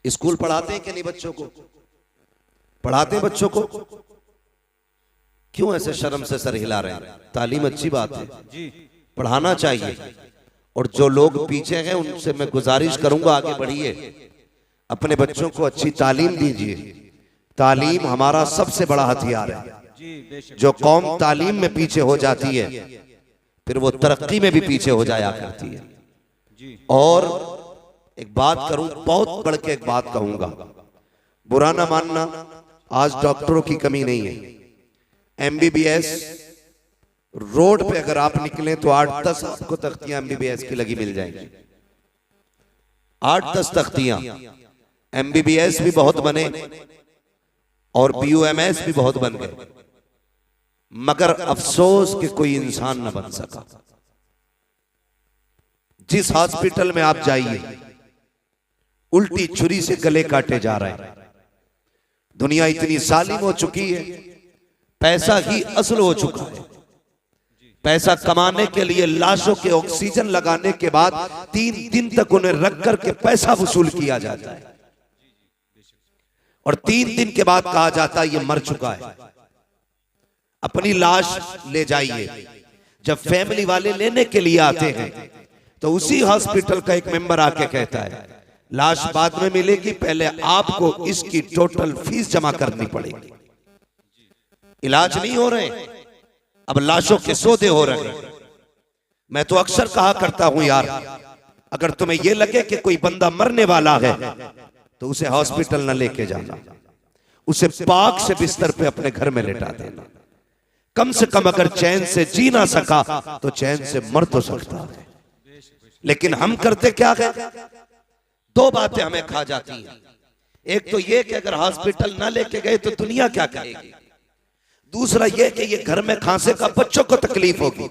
School पढ़ाते हैं कि नहीं? बच्चों को पढ़ाते हैं। बच्चों को क्यों ऐसे शर्म से सर हिला रहे हैं? तालीम अच्छी बात है, पढ़ाना चाहिए। और जो लोग पीछे हैं उनसे मैं गुजारिश करूंगा आगे बढ़िए, अपने बच्चों को अच्छी तालीम दीजिए। तालीम हमारा सबसे बड़ा हथियार है। जो कौम तालीम में पीछे हो जाती है फिर वो तरक्की में भी पीछे हो जाया करती है। और एक बात करूं, बहुत बढ़ के एक बात कहूंगा, बुरा ना मानना, आज डॉक्टरों की कमी नहीं है। एमबीबीएस रोड पे अगर आप निकलें तो 8-10 आपको तख्तियां एमबीबीएस की लगी मिल जाएंगी। 8-10 तख्तियां। एमबीबीएस भी बहुत बने और बीयूएमएस भी बहुत बन गए, मगर अफसोस कि कोई इंसान न बन सका। जिस हॉस्पिटल में आप जाइए उल्टी छुरी से गले काटे जा रहे हैं। दुनिया इतनी जालिम हो चुकी है, पैसा ही असल हो चुका है। पैसा कमाने के लिए लाशों के ऑक्सीजन लगाने के बाद 3 दिन तक उन्हें रख करके पैसा वसूल किया जाता है और 3 दिन के बाद कहा जाता है ये मर चुका है। अपनी लाश ले जाइए। जब फैमिली वाले लेने के लिए आते हैं तो उसी हॉस्पिटल का एक मेंबर आके कहता है लाश बाद में मिलेगी, पहले आपको इसकी टोटल फीस जमा करनी पड़ेगी। इलाज नहीं हो रहे, अब लाशों के सौदे हो रहे हैं। मैं तो अक्सर कहा करता हूं यार, अगर तुम्हें यह लगे कि कोई बंदा मरने वाला है तो उसे हॉस्पिटल न लेके जाना, उसे पाक से बिस्तर पे अपने घर में लेटा देना। कम से कम अगर चैन से जी ना सका तो चैन से मर तो सकता है। लेकिन हम करते क्या है? 2 बातें हमें खा जाती हैं। एक तो ये कि अगर हॉस्पिटल ना लेके गए तो दुनिया क्या कहेगी। दूसरा ये कि ये घर में खांसे का बच्चों को तकलीफ होगी।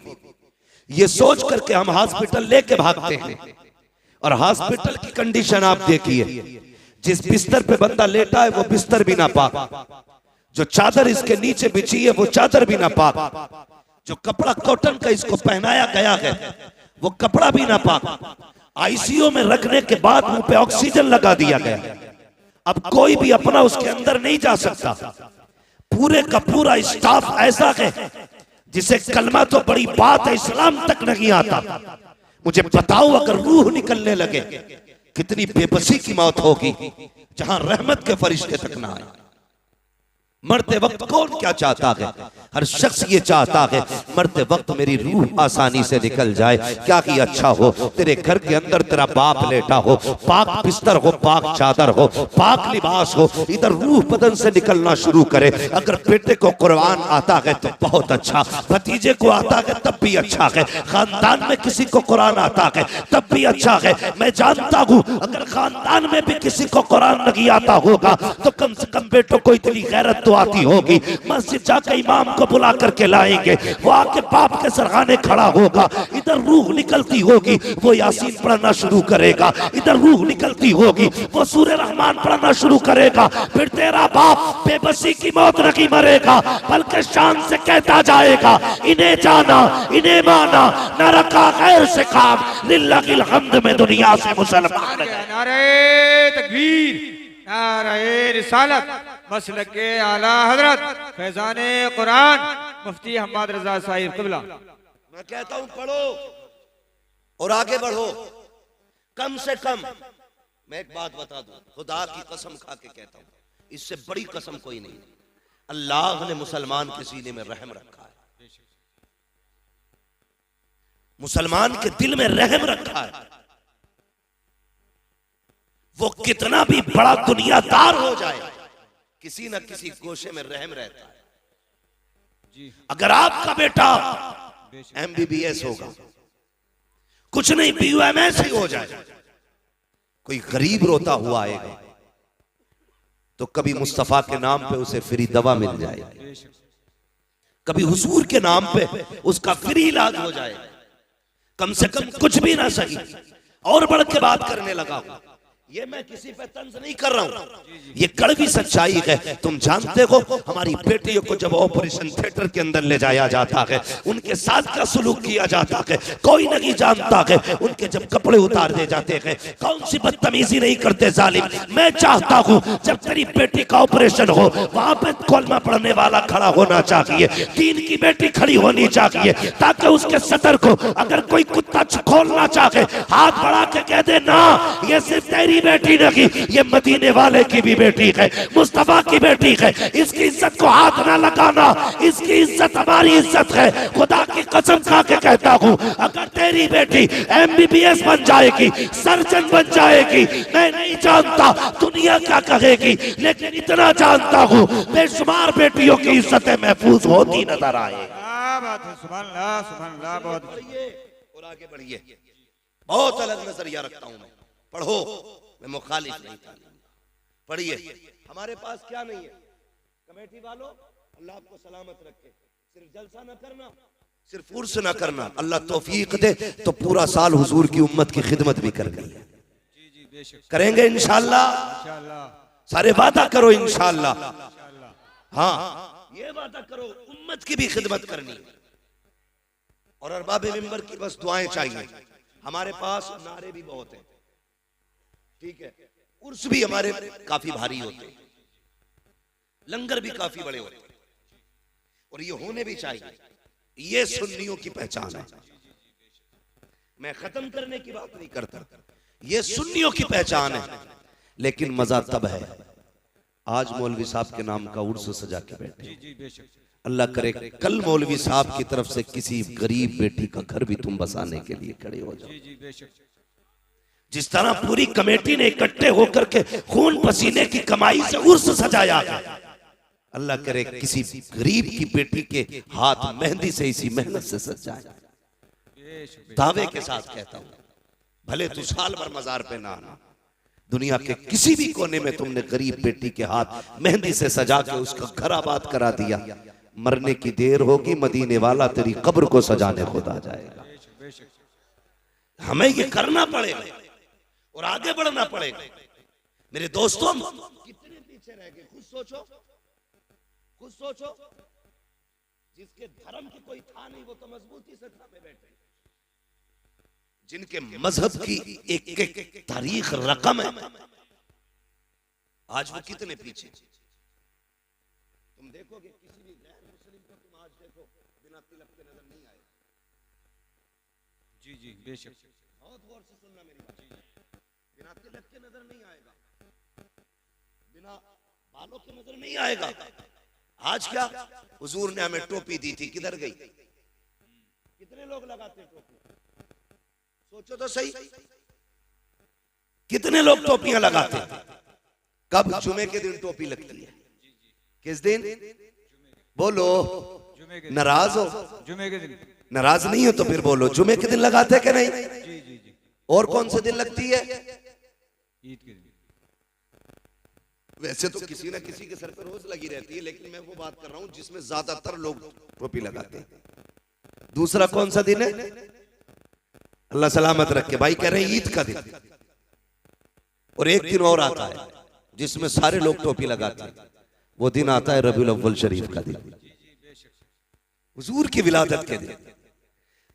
ये सोच करके हम हॉस्पिटल लेके भागते हैं। और हॉस्पिटल की कंडीशन आप देखिए, जिस बिस्तर पे बंदा लेटा है वो बिस्तर भी ना पाक, जो चादर इसके नीचे बिछी है वो चादर भी ना पाक, जो कपड़ा कॉटन का इसको पहनाया गया है वो कपड़ा भी ना पाक। आईसीयू में रखने के बाद मुंह पे ऑक्सीजन लगा दिया गया। अब कोई भी अपना उसके अंदर नहीं जा सकता। पूरे का पूरा स्टाफ ऐसा है जिसे कलमा तो बड़ी बात है, इस्लाम तक नहीं आता। मुझे बताओ अगर रूह निकलने लगे कितनी बेबसी की मौत होगी, जहां रहमत के फरिश्ते तक ना आए। मरते वक्त कौन क्या चाहता है? हर शख्स ये चाहता है मरते वक्त मेरी रूह आसानी से निकल जाए। क्या ही अच्छा हो तेरे घर के अंदर तेरा बाप लेटा हो, पाक बिस्तर हो, पाक चादर हो, पाक लिबास हो, इधर रूह बदन से निकलना शुरू करे। अगर बेटे को कुरान आता है तो बहुत अच्छा, भतीजे को आता है तब भी अच्छा है, खानदान में किसी को कुरान आता है तब भी अच्छा है। मैं जानता हूँ अगर खानदान में भी किसी को कुरान नहीं आता होगा तो कम से कम बेटों को इतनी गैरत आती होगी, मस्जिद जाकर इमाम को बुला करके लाएंगे, वो आके बाप के सरहाने खड़ा होगा, इधर रूह निकलती होगी वो यासीन पढ़ना शुरू करेगा, इधर रूह निकलती होगी वो सूरह रहमान पढ़ना शुरू करेगा। फिर तेरा बाप बेबसी की मौत नहीं मरेगा बल्कि शान से कहता जाएगा इन्हें जाना इन्हें माना, न रखा गैर से काम, लिल्लाहिल हम्द में दुनिया से मुसलमान। नारे तकबीर, नारे रिसालत, मसलके आला हजरत फैजाने कुरान मुफ्ती हम्मद रजा साहिब क़िबला। मैं कहता हूं पढ़ो और आगे बढ़ो। कम से कम मैं एक बात बता दूं, खुदा की कसम खा के कहता हूं, इससे बड़ी कसम कोई नहीं, अल्लाह ने मुसलमान के सीने में रहम रखा है, मुसलमान के दिल में रहम रखा है। वो कितना भी बड़ा दुनियादार हो जाए किसी न किसी गोशे में रहम रहता है। अगर आपका बेटा एमबीबीएस होगा, कुछ नहीं बीयूएमएस ही हो जाए, कोई गरीब रोता हुआ आएगा तो कभी मुस्तफा के नाम पे उसे फ्री दवा मिल जाए, कभी हुजूर के नाम पे उसका फ्री इलाज हो जाए। कम से कम कुछ भी ना सही और बढ़ के बात करने लगा, ये मैं किसी पे तंज नहीं कर रहा हूँ, ये कड़वी सच्चाई है। तुम जानते हो हमारी बेटियों को जब ऑपरेशन थिएटर के अंदर ले जाया जाता है, उनके साथ क्या सुलूक किया जाता है कोई नहीं जानता है। उनके जब कपड़े उतार दे जाते हैं, कौन सी बदतमीजी नहीं करते जालिम। मैं चाहता हूँ जब तेरी बेटी का ऑपरेशन हो, वहां पे कलमा पढ़ने वाला खड़ा होना चाहिए, दीन की बेटी खड़ी होनी चाहिए, ताकि उसके सतर को अगर कोई कुत्ता खोलना चाहे हाथ बढ़ा के कह दे ना, ये सिर्फ तेरी बेटी नहीं, ये मदीने वाले की भी बेटी है, मुस्तफा की बेटी है। इसकी इज्जत को हाथ ना लगाना, इसकी इज्जत हमारी इज्जत है। खुदा की कसम खा के कहता हूँ, अगर तेरी बेटी MBBS बन जाएगी, सर्जन बन जाएगी, मैं नहीं जानता दुनिया क्या कहेगी, लेकिन इतना जानता हूँ बेशुमार बेटियों की इज्जतें महफूज होती नजर आए। क्या बात है, सुभान अल्लाह, सुभान अल्लाह। बहुत और आगे बढ़िए। बहुत अलग नजरिया रखता हूं मैं, पढ़ो, मैं मुखालिफ नहीं था। पढ़िए। हमारे पास क्या नहीं है कमेटी वालों, अल्लाह आपको सलामत रखे, सिर्फ जलसा न करना, सिर्फ उर्स न करना, अल्लाह तौफीक दे तो पूरा साल हुजूर की उम्मत की खिदमत भी करनी है। करेंगे इंशाअल्लाह, सारे वादा करो इंशाअल्लाह। हाँ, ये वादा करो उम्मत की भी खिदमत करनी है। और अरबाब मिंबर की बस दुआएं चाहिए। हमारे पास नारे भी बहुत हैं, ठीक है, उर्स भी हमारे काफी भारी होते हैं, लंगर भी काफी बड़े होते हैं, और ये होने भी चाहिए। ये सुन्नियों की पहचान है। मैं खत्म करने की बात नहीं करता, ये सुन्नियों की पहचान है। लेकिन मजा तब है आज मौलवी साहब के नाम का उर्स सजा के बैठे। अल्लाह करे कल मौलवी साहब की तरफ से किसी गरीब बेटी का घर भी तुम बसाने के लिए खड़े हो जाओ। जिस तरह पूरी कमेटी ने इकट्ठे होकर के खून पसीने की कमाई से उर्स सजाया है, अल्लाह करे किसी गरीब की बेटी के हाथ मेहंदी से इसी मेहनत से सज जाए। दावे के साथ कहता हूं, भले तू साल भर मजार पे ना आना, दुनिया के किसी भी कोने में तुमने गरीब बेटी के हाथ मेहंदी से सजा के उसका घर आबाद करा दिया, मरने की देर होगी मदीने वाला तेरी कब्र को सजाने खुद आ जाएगा। हमें ये करना पड़ेगा और आगे बढ़ना पड़ेगा। मेरे दोस्तों, कितने पीछे रह गए, खुद सोचो, खुद सोचो। जिसके धर्म की कोई था नहीं वो तो मजबूती से थामे बैठे, जिनके मजहब की एक एक तारीख रकम है, आज वो कितने पीछे। तुम देखोगे किसी भी गैर मुस्लिम को, तुम आज देखो बिना तिलक के नजर नहीं आएगा। जी जी बेशक, बहुत गौर से सुनना मेरी बात। बिना तिलक के नजर नहीं आएगा, बिना बालों के नजर नहीं आएगा। आज क्या हुजूर ने हमें टोपी दी थी, किधर गई? कितने लोग लगाते टोपी? सोचो तो सही, कितने लोग टोपियां लगाते? कब? जुमे के दिन टोपी लगती है। किस दिन? बोलो, नाराज हो? जुमे के दिन नाराज नहीं हो तो फिर बोलो, जुमे के दिन लगाते कि नहीं? जी जी जी। और कौन से दिन लगती है? ईद के दिन। वैसे तो किसी ना किसी के सर पर रोज लगी रहती है, लेकिन मैं वो बात कर रहा हूं जिसमें ज्यादातर लोग टोपी लगाते हैं। दूसरा कौन सा दिन है? अल्लाह सलामत रखे, भाई कह रहे हैं ईद का दिन। और एक दिन और आता है जिसमें सारे लोग टोपी लगाते हैं, वो दिन आता है रबीउल अव्वल शरीफ का दिन, हुजूर की विलादत के दिन।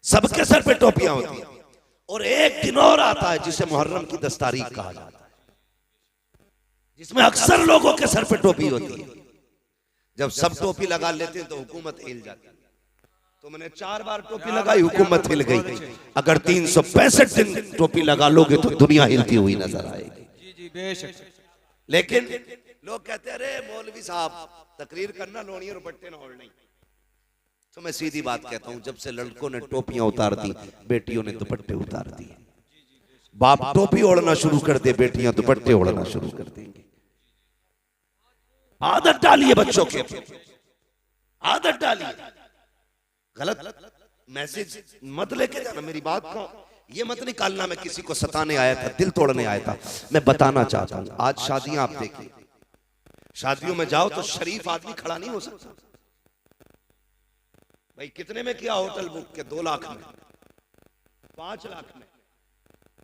सबके सर पे टोपियां होती हैं। और एक दिन और आता है जिसे मुहर्रम की 10 तारीख कहा जाता है, जिसमें अक्सर लोगों के सर पे टोपी होती है। जब सब टोपी लगा लेते हैं तो हुकूमत हिल जाती है। तो मैंने 4 बार टोपी लगाई, हुकूमत हिल गई। अगर 365 दिन टोपी लगा लोगे तो दुनिया हिलती हुई नजर आएगी। जी जी बेशक। लेकिन लोग कहते हैं, अरे मौलवी साहब तकरीर करना, लोनी और दुपट्टे ना ओढ़ने। तो मैं सीधी बात कहता हूं, जब से लड़कों ने टोपियां उतार दी, बेटियों ने दुपट्टे उतार दिए। बाप टोपी ओढ़ना शुरू कर दे, बेटियां दुपट्टे ओढ़ना शुरू कर देंगी। आदत डालिए बच्चों के, आदत डालिए। गलत मैसेज मत लेके जाना। मेरी बात का ये मत निकालना मैं किसी को सताने आया था, दिल तोड़ने आया था। मैं बताना चाहता हूं, आज शादियां आप देखिए, शादियों में जाओ तो शरीफ आदमी खड़ा नहीं हो सकता। भाई कितने में किया होटल बुक के? 2 लाख में, 5 लाख में।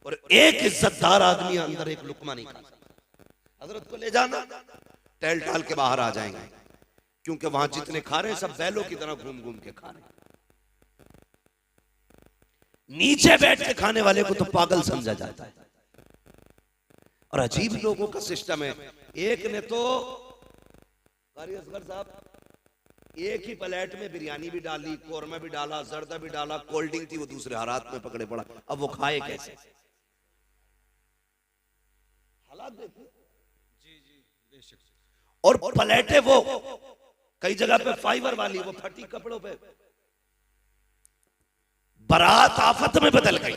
और एक इज्जतदार आदमी अंदर एक लुकमा नहीं खा सकता। हजरत को ले जाना, टहल टाल के बाहर आ जाएंगे, क्योंकि वहां जितने खा रहे हैं सब बैलों की तरह घूम घूम के खा रहे हैं। नीचे बैठ के खाने वाले को तो पागल समझा जाता है। और अजीब लोगों का सिस्टम है। एक ने तो कारी असगर साहब एक ही प्लेट में बिरयानी भी डाली, कौरमा भी डाला, जर्दा भी डाला, कोल्ड ड्रिंक थी, वो दूसरे हालात में पकड़े पड़ा। अब वो खाए कैसे? हालात देखो। और प्लेटें वो कई जगह पे फाइबर वाली, वो फटी कपड़ों पे। बारात आफत में बदल गई।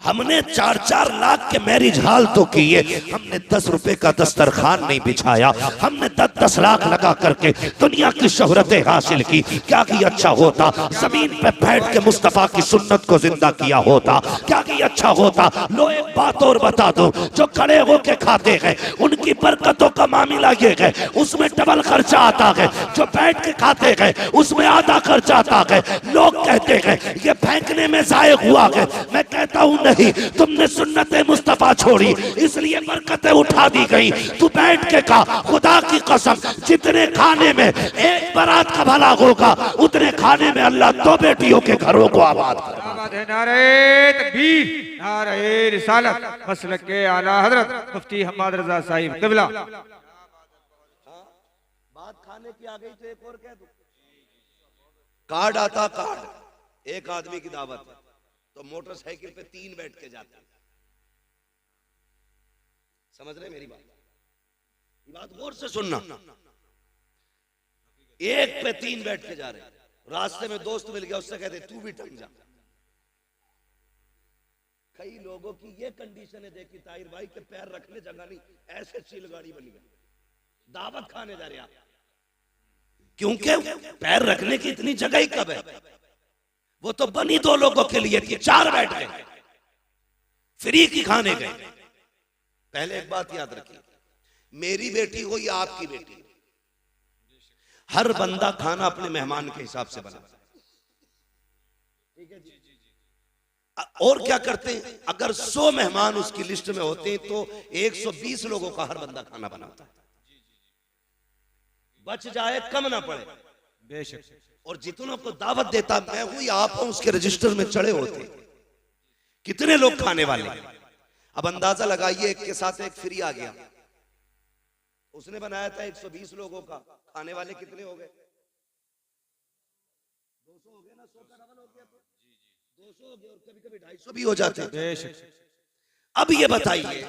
हमने 4-4 लाख के मैरिज हॉल तो किए, हमने 10 रुपए का दस्तरखान नहीं बिछाया। हमने 10-10 लाख लगा करके दुनिया की शोहरतें हासिल की। क्या कि अच्छा होता जमीन पे बैठ के मुस्तफा की सुन्नत को जिंदा किया होता। क्या कि अच्छा होता। लो एक बात और बता दो, जो खड़े होके खाते हैं उनकी बरकतों का मामला ये है, उसमें डबल खर्चा आता है। जो बैठ के खाते हैं उसमें आधा खर्चा आता है। लोग कहते हैं ये फेंकने में जायक हुआ है। मैं कहता हूं नहीं, तुमने सुन्नत मुस्तफा छोड़ी इसलिए बरकतें उठा दी गई। तू बैठ के खा, खुदा की कसम जितने खाने में एक बारात का भला होगा उतने खाने में अल्लाह 2 बेटियों के घरों को आबाद करेगा। नारे तकबीर, नारे रिसालत, मसलक के आला हजरत मुफ्ती हम्माद रजा साहिब क़िबला। बात खाने की आ गई तो एक और कह दूं, कार्ड आता, कार्ड एक आदमी की दावत है तो मोटरसाइकिल पे 3 बैठ के जाते हैं। समझ रहे मेरी बात? ये बात गौर से सुनना। एक पे 3 बैठ के जा रहे हैं, रास्ते में दोस्त मिल गया, उससे कहते तू भी टंग जा। कई लोगों की ये कंडीशन है देखी ताहिर भाई के पैर रखने जगह नहीं, ऐसे चिल गाड़ी बन गई। दावत खाने जा रहे आप, क्योंकि पैर रखने की इतनी जगह ही कब है? वो तो बनी 2 लोगों के लिए थी, 4 बैठ गए, फ्री की खाने गए। पहले एक बात याद रखिए, मेरी बेटी हो या आपकी बेटी, हर बंदा खाना अपने मेहमान के हिसाब से बनाता है। ठीक है जी? और क्या करते हैं, अगर 100 मेहमान उसकी लिस्ट में होते हैं तो 120 लोगों का हर बंदा खाना बनाता है, बच जाए कम ना पड़े। बेशक। और जितनों को दावत देता मैं हूं या आप हूं, उसके रजिस्टर में चढ़े होते कितने लोग खाने वाले। अब अंदाजा लगाइए, एक के साथ एक फ्री आ गया, उसने बनाया था 120 लोगों का, खाने वाले कितने हो गए? 200 हो गए ना, 100 का डबल हो गया तो 200 हो गए, और कभी कभी 250 भी हो जाते हैं। अब ये बताइए,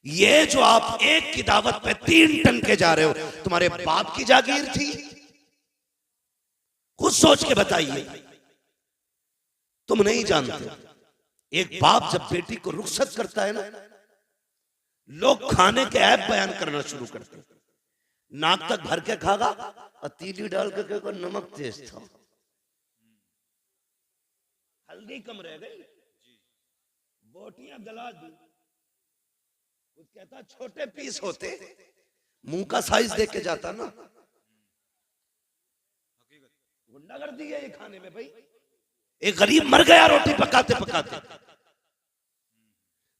ये जो आप एक की दावत पे 3 टन के जा रहे हो, तुम्हारे बाप की जागीर थी? खुद सोच के बताइए, तुम नहीं जानते। एक बाप जब बेटी को रुखसत करता है ना, लोग खाने के ऐप बयान करना शुरू करते हैं। नाक तक भर के खागा और तीली डाल के को नमक तेज था, हल्दी कम रह गई, बोटियां गला दी। कुछ कहता छोटे पीस होते, मुंह का साइज देख के जाता ना। गुंडागर्दी है ये खाने में भाई। एक गरीब मर गया रोटी पकाते पकाते,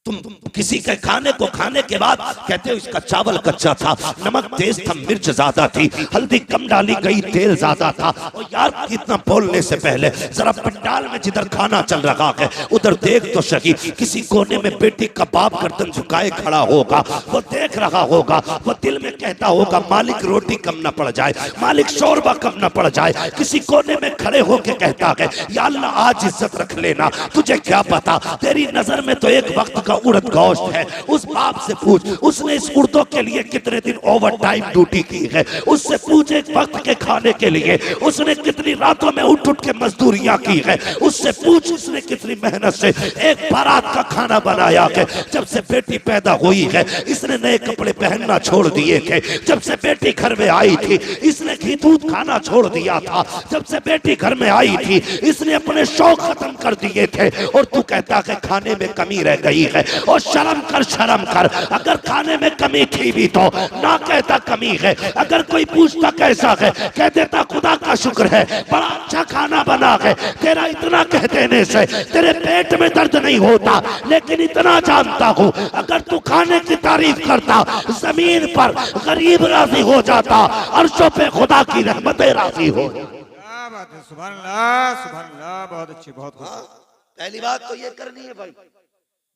तुम किसी के खाने को खाने के बाद कहते हो इसका चावल कच्चा था, नमक तेज था, मिर्च ज्यादा थी, हल्दी कम डाली गई, तेल ज्यादा था। और यार इतना बोलने से पहले जरा पंडाल में जिधर खाना चल रहा है उधर देख तो सही। किसी कोने में बेटी का बाप गर्दन झुकाए खड़ा होगा, वो देख रहा होगा, वो दिल में कहता होगा मालिक रोटी कम न पड़ जाए, मालिक शोरबा कम न पड़ जाए। किसी कोने में खड़े होके कहता है या अल्लाह आज इज्जत रख लेना, तुझे क्या पता तेरी नजर में तो एक वक्त का उड़द गोश्त है। उस बाप से पूछ उसने इस उर्दों के लिए कितने दिन ओवर टाइम ड्यूटी की है, उससे पूछ एक वक्त के खाने के लिए उसने कितनी रातों में उठ उठ के मजदूरियां की है, उससे पूछ उसने कितनी मेहनत से एक बारात का खाना बनाया है। जब से बेटी पैदा हुई है इसने नए कपड़े पहनना छोड़ दिए थे, जब से बेटी घर में आई थी इसने घी दूध खाना छोड़ दिया था, जब से बेटी घर में आई थी इसने अपने शौक खत्म कर दिए थे। और तू कहता है खाने में कमी रह गई है। और शर्म कर। अगर खाने में कमी थी भी तो ना कहता कमी है, अगर कोई पूछता कैसा है कह देता खुदा का शुक्र है, बड़ा अच्छा खाना बना है। तेरा इतना कह देने से तेरे पेट में दर्द नहीं होता, लेकिन इतना जानता हूँ अगर तू खाने की तारीफ करता जमीन पर गरीब राजी हो जाता, अर्शों पे खुदा की रहमतें राजी हो। क्या बात है, सुभान अल्लाह, बहुत अच्छी, बहुत खूब। पहली बात तो ये करनी है भाई,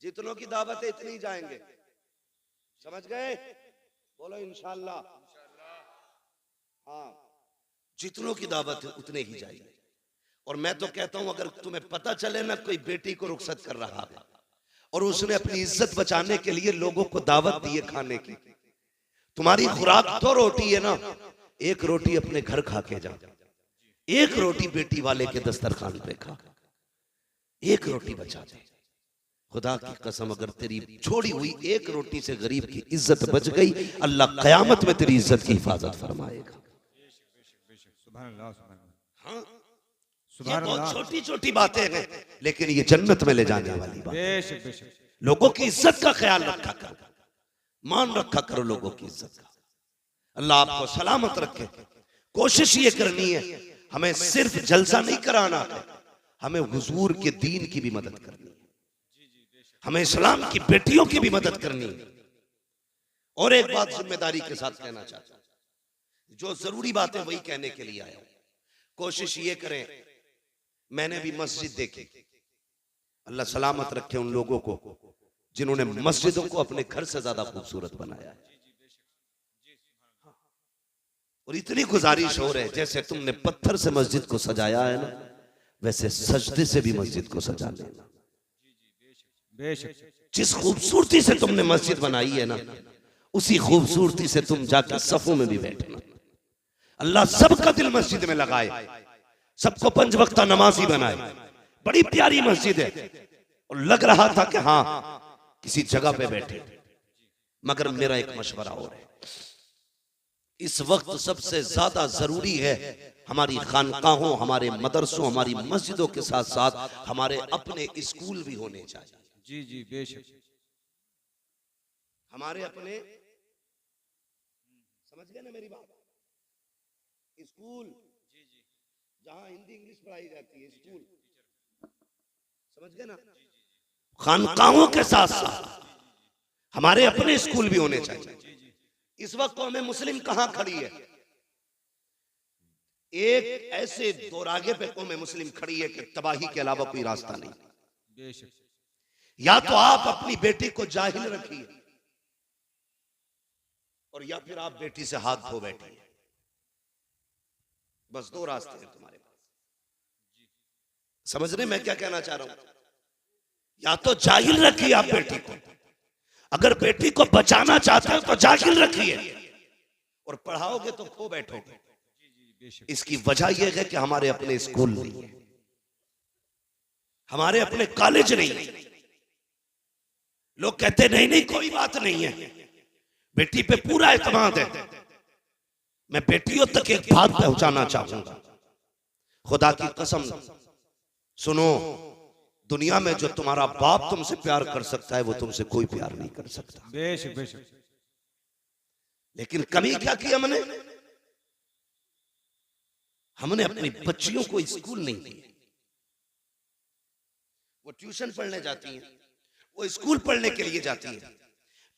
जितनों की दावत है इतनी जाएंगे, समझ गए? बोलो इंशाअल्लाह। हाँ, जितनों की दावत है उतने ही जाएंगे। और मैं तो कहता हूं अगर तुम्हें पता चले ना कोई बेटी को रुखसत कर रहा है और उसने अपनी इज्जत बचाने के लिए लोगों को दावत दी है खाने की, तुम्हारी खुराक 2 रोटी है ना, 1 रोटी अपने घर खा के जा, 1 रोटी बेटी वाले के दस्तरखान पे खा, 1 रोटी बचा दे। खुदा की कसम अगर तेरी छोड़ी हुई 1 रोटी से गरीब की इज्जत बच गई, अल्लाह कयामत में तेरी इज्जत की हिफाजत फरमाएगा। हाँ, ये बहुत छोटी छोटी बातें हैं, लेकिन ये जन्नत में ले जाने वाली बात। लोगों की इज्जत का ख्याल रखा करो, मान रखा करो लोगों की इज्जत का। अल्लाह आपको सलामत रखे। कोशिश ये करनी है, हमें सिर्फ जलसा नहीं कराना है, हमें हुजूर के दीन की भी मदद करनी है, हमें इस्लाम की बेटियों की भी मदद करनी है। और एक बात जिम्मेदारी के साथ कहना चाहता हूं, जो जरूरी बातें वही कहने के लिए आया हूं। कोशिश ये करें, मैंने भी मस्जिद देखी, अल्लाह सलामत रखे उन लोगों को जिन्होंने मस्जिदों को अपने घर से ज्यादा खूबसूरत बनाया है। और इतनी गुजारिश हो रही है, जैसे तुमने पत्थर से मस्जिद को सजाया है ना, वैसे सजदे से भी मस्जिद को सजा लेना। जिस खूबसूरती से तुमने मस्जिद बनाई है ना, उसी खूबसूरती से तुम जाकर सफों में भी बैठना। अल्लाह सबका दिल मस्जिद में लगाए, सबको 5 वक्ता नमाजी बनाए। बड़ी प्यारी मस्जिद है और लग रहा था कि हाँ किसी जगह पे बैठे। मगर मेरा एक मशवरा और है, इस वक्त सबसे ज्यादा जरूरी है हमारी खानकाहों, हमारे मदरसों, हमारी मस्जिदों के साथ साथ हमारे अपने स्कूल भी होने चाहिए। जी जी बेशक, हमारे अपने, समझ गए ना मेरी बात? स्कूल जहां हिंदी इंग्लिश पढ़ाई जाती है, स्कूल, समझ गए ना? खानकाहों के साथ साथ हमारे अपने स्कूल भी होने चाहिए। इस वक्त कौम मुस्लिम कहां खड़ी है? एक ऐसे दोरागे पे कौम मुस्लिम खड़ी है कि तबाही के अलावा कोई रास्ता नहीं। या तो आप अपनी बेटी को जाहिल रखिए, और या फिर आप बेटी से हाथ धो बैठिए। बस 2 रास्ते हैं तुम्हारे पास। समझ रहे मैं क्या कहना चाह रहा हूं? या तो जाहिल रखिए आप बेटी को, अगर बेटी को बचाना चाहते हो तो जाहिल रखिए, और पढ़ाओगे तो खो बैठोगे। इसकी वजह यह है कि हमारे अपने स्कूल नहीं है, हमारे अपने कॉलेज नहीं है। लोग कहते नहीं नहीं कोई बात नहीं है, बेटी पे पूरा एतमाद है। मैं बेटियों तक एक बात पहुंचाना चाहूंगा, खुदा की कसम सुनो, दुनिया में जो तुम्हारा बाप तुमसे प्यार कर सकता है वो तुमसे कोई प्यार नहीं कर सकता। बेशक बेशक। लेकिन कमी क्या की हमने अपनी बच्चियों को स्कूल नहीं दिया। वो ट्यूशन पढ़ने जाती हैं, वो स्कूल पढ़ने के लिए जाती हैं।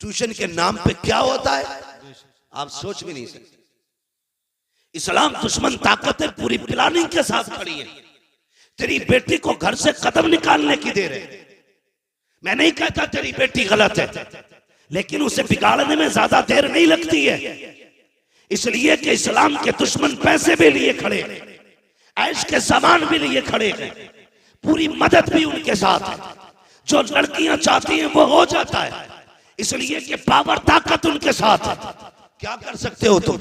ट्यूशन के नाम पे क्या होता है आप सोच भी नहीं सकते। इस्लाम दुश्मन ताकतें पूरी प्लानिंग के साथ खड़ी है, तेरी बेटी को घर से कदम निकालने की दे रहे। मैं नहीं कहता तेरी बेटी गलत है, लेकिन उसे बिगाड़ने में ज्यादा देर नहीं लगती है, इसलिए कि इस्लाम के दुश्मन पैसे भी लिए खड़े, ऐश के सामान भी लिए खड़े हैं, पूरी मदद भी उनके साथ है। जो लड़कियां चाहती हैं वो हो जाता है, इसलिए कि पावर ताकत उनके साथ है। क्या कर सकते हो तुम?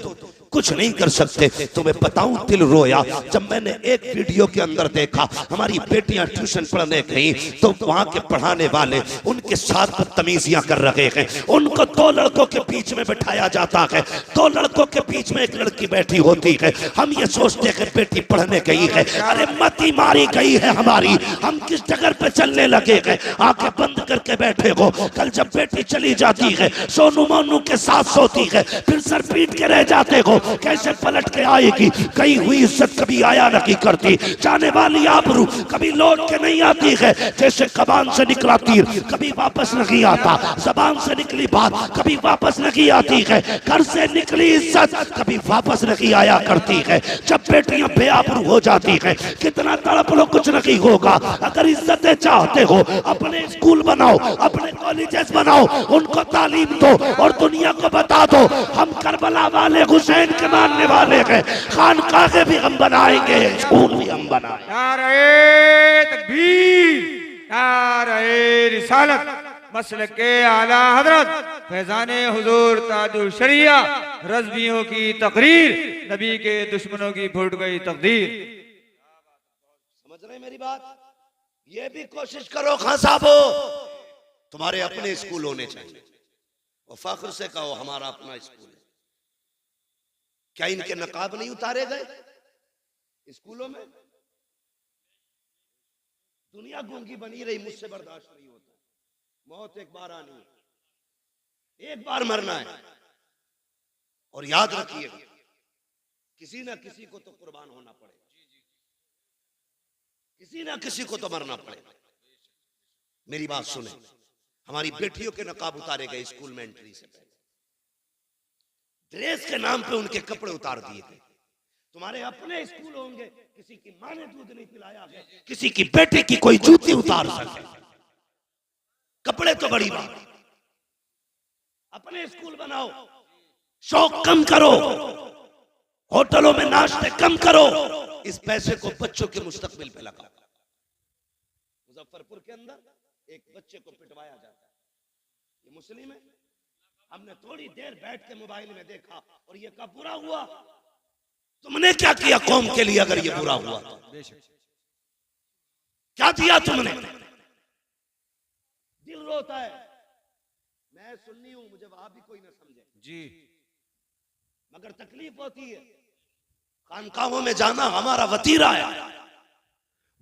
कुछ नहीं कर सकते। तुम्हें बताऊं दिल रोया जब मैंने एक वीडियो के अंदर देखा, हमारी बेटियां ट्यूशन पढ़ने गई तो वहां के पढ़ाने वाले उनके साथ बदतमीजियां कर रहे हैं। उनको दो लड़कों के बीच में बैठाया जाता है, दो लड़कों के बीच में एक लड़की बैठी होती है। हम ये सोचते हैं बेटी पढ़ने गई है, अरे मती मारी गई है हमारी, हम किस जगह पे चलने लगे हैं, आंखें बंद करके बैठे हो। कल जब बेटी चली जाती है, सोनू मोनू के साथ सोती है, फिर सर पीट के रह जाते हो, कैसे पलट के आएगी। गई हुई इज्जत कभी आया नहीं करती, जाने वाली आबरू कभी लौट के नहीं आती है। जैसे कबान से निकला तीर कभी वापस नहीं आता, जबान से निकली बात कभी वापस नहीं आती है, घर से निकली इज्जत कभी वापस नहीं आया करती है। जब बेटियां बेआबरू हो जाती है, कितना तड़प लो कुछ नहीं होगा। अगर इज्जतें चाहते हो, अपने स्कूल बनाओ, अपने कॉलेजेस बनाओ, उनको तालीम दो और दुनिया को बता दो हम करबला वाले हुसैन के मानने वाले हैं। खानकाहे भी हम बनाएंगे, स्कूल भी हम बनाएंगे। नारे तकबीर, नारे रिसालत, मसलके आला हजरत फैजाने हुजूर ताजुल शरिया, रज़वियों की तकरीर, नबी के दुश्मनों की फूट गई तकदीर। समझ रहे मेरी बात? ये भी कोशिश करो खान साहबो, तुम्हारे अपने स्कूल होने चाहिए और फख्र से कहो हमारा अपना स्कूल है। क्या इनके नकाब नहीं उतारे गए स्कूलों में? दुनिया गूंगी बनी रही, मुझसे बर्दाश्त नहीं होता। मौत एक बार आनी है, एक बार मरना है। और याद रखिए किसी ना किसी को तो कुर्बान होना पड़ेगा, किसी ना किसी को तो मरना पड़ेगा। मेरी बात सुने, हमारी बेटियों के नकाब उतारे गए स्कूल में एंट्री से पहले, ड्रेस के नाम पे उनके कपड़े उतार दिए गए। तुम्हारे अपने स्कूल होंगे, किसी की मां ने दूध नहीं पिलाया है, किसी की बेटे की कोई जूती उतार सके, कपड़े तो बड़ी बात। अपने स्कूल बनाओ, शौक कम करो, होटलों में नाश्ते कम करो, इस पैसे को बच्चों के मुस्तकबिल पे लगाओ। मुजफ्फरपुर के अंदर एक बच्चे को पिटवाया जाता है, ये मुस्लिम है। हमने थोड़ी देर बैठ के मोबाइल में देखा और ये कब बुरा हुआ। तुमने क्या किया कौम के लिए अगर ये बुरा हुआ तो? क्या दिया तुमने? दिल रोता है। मैं सुन्नी हूं, मुझे वहां भी कोई ना समझे जी, मगर तकलीफ होती है। खानकाहों में जाना हमारा वतीरा है,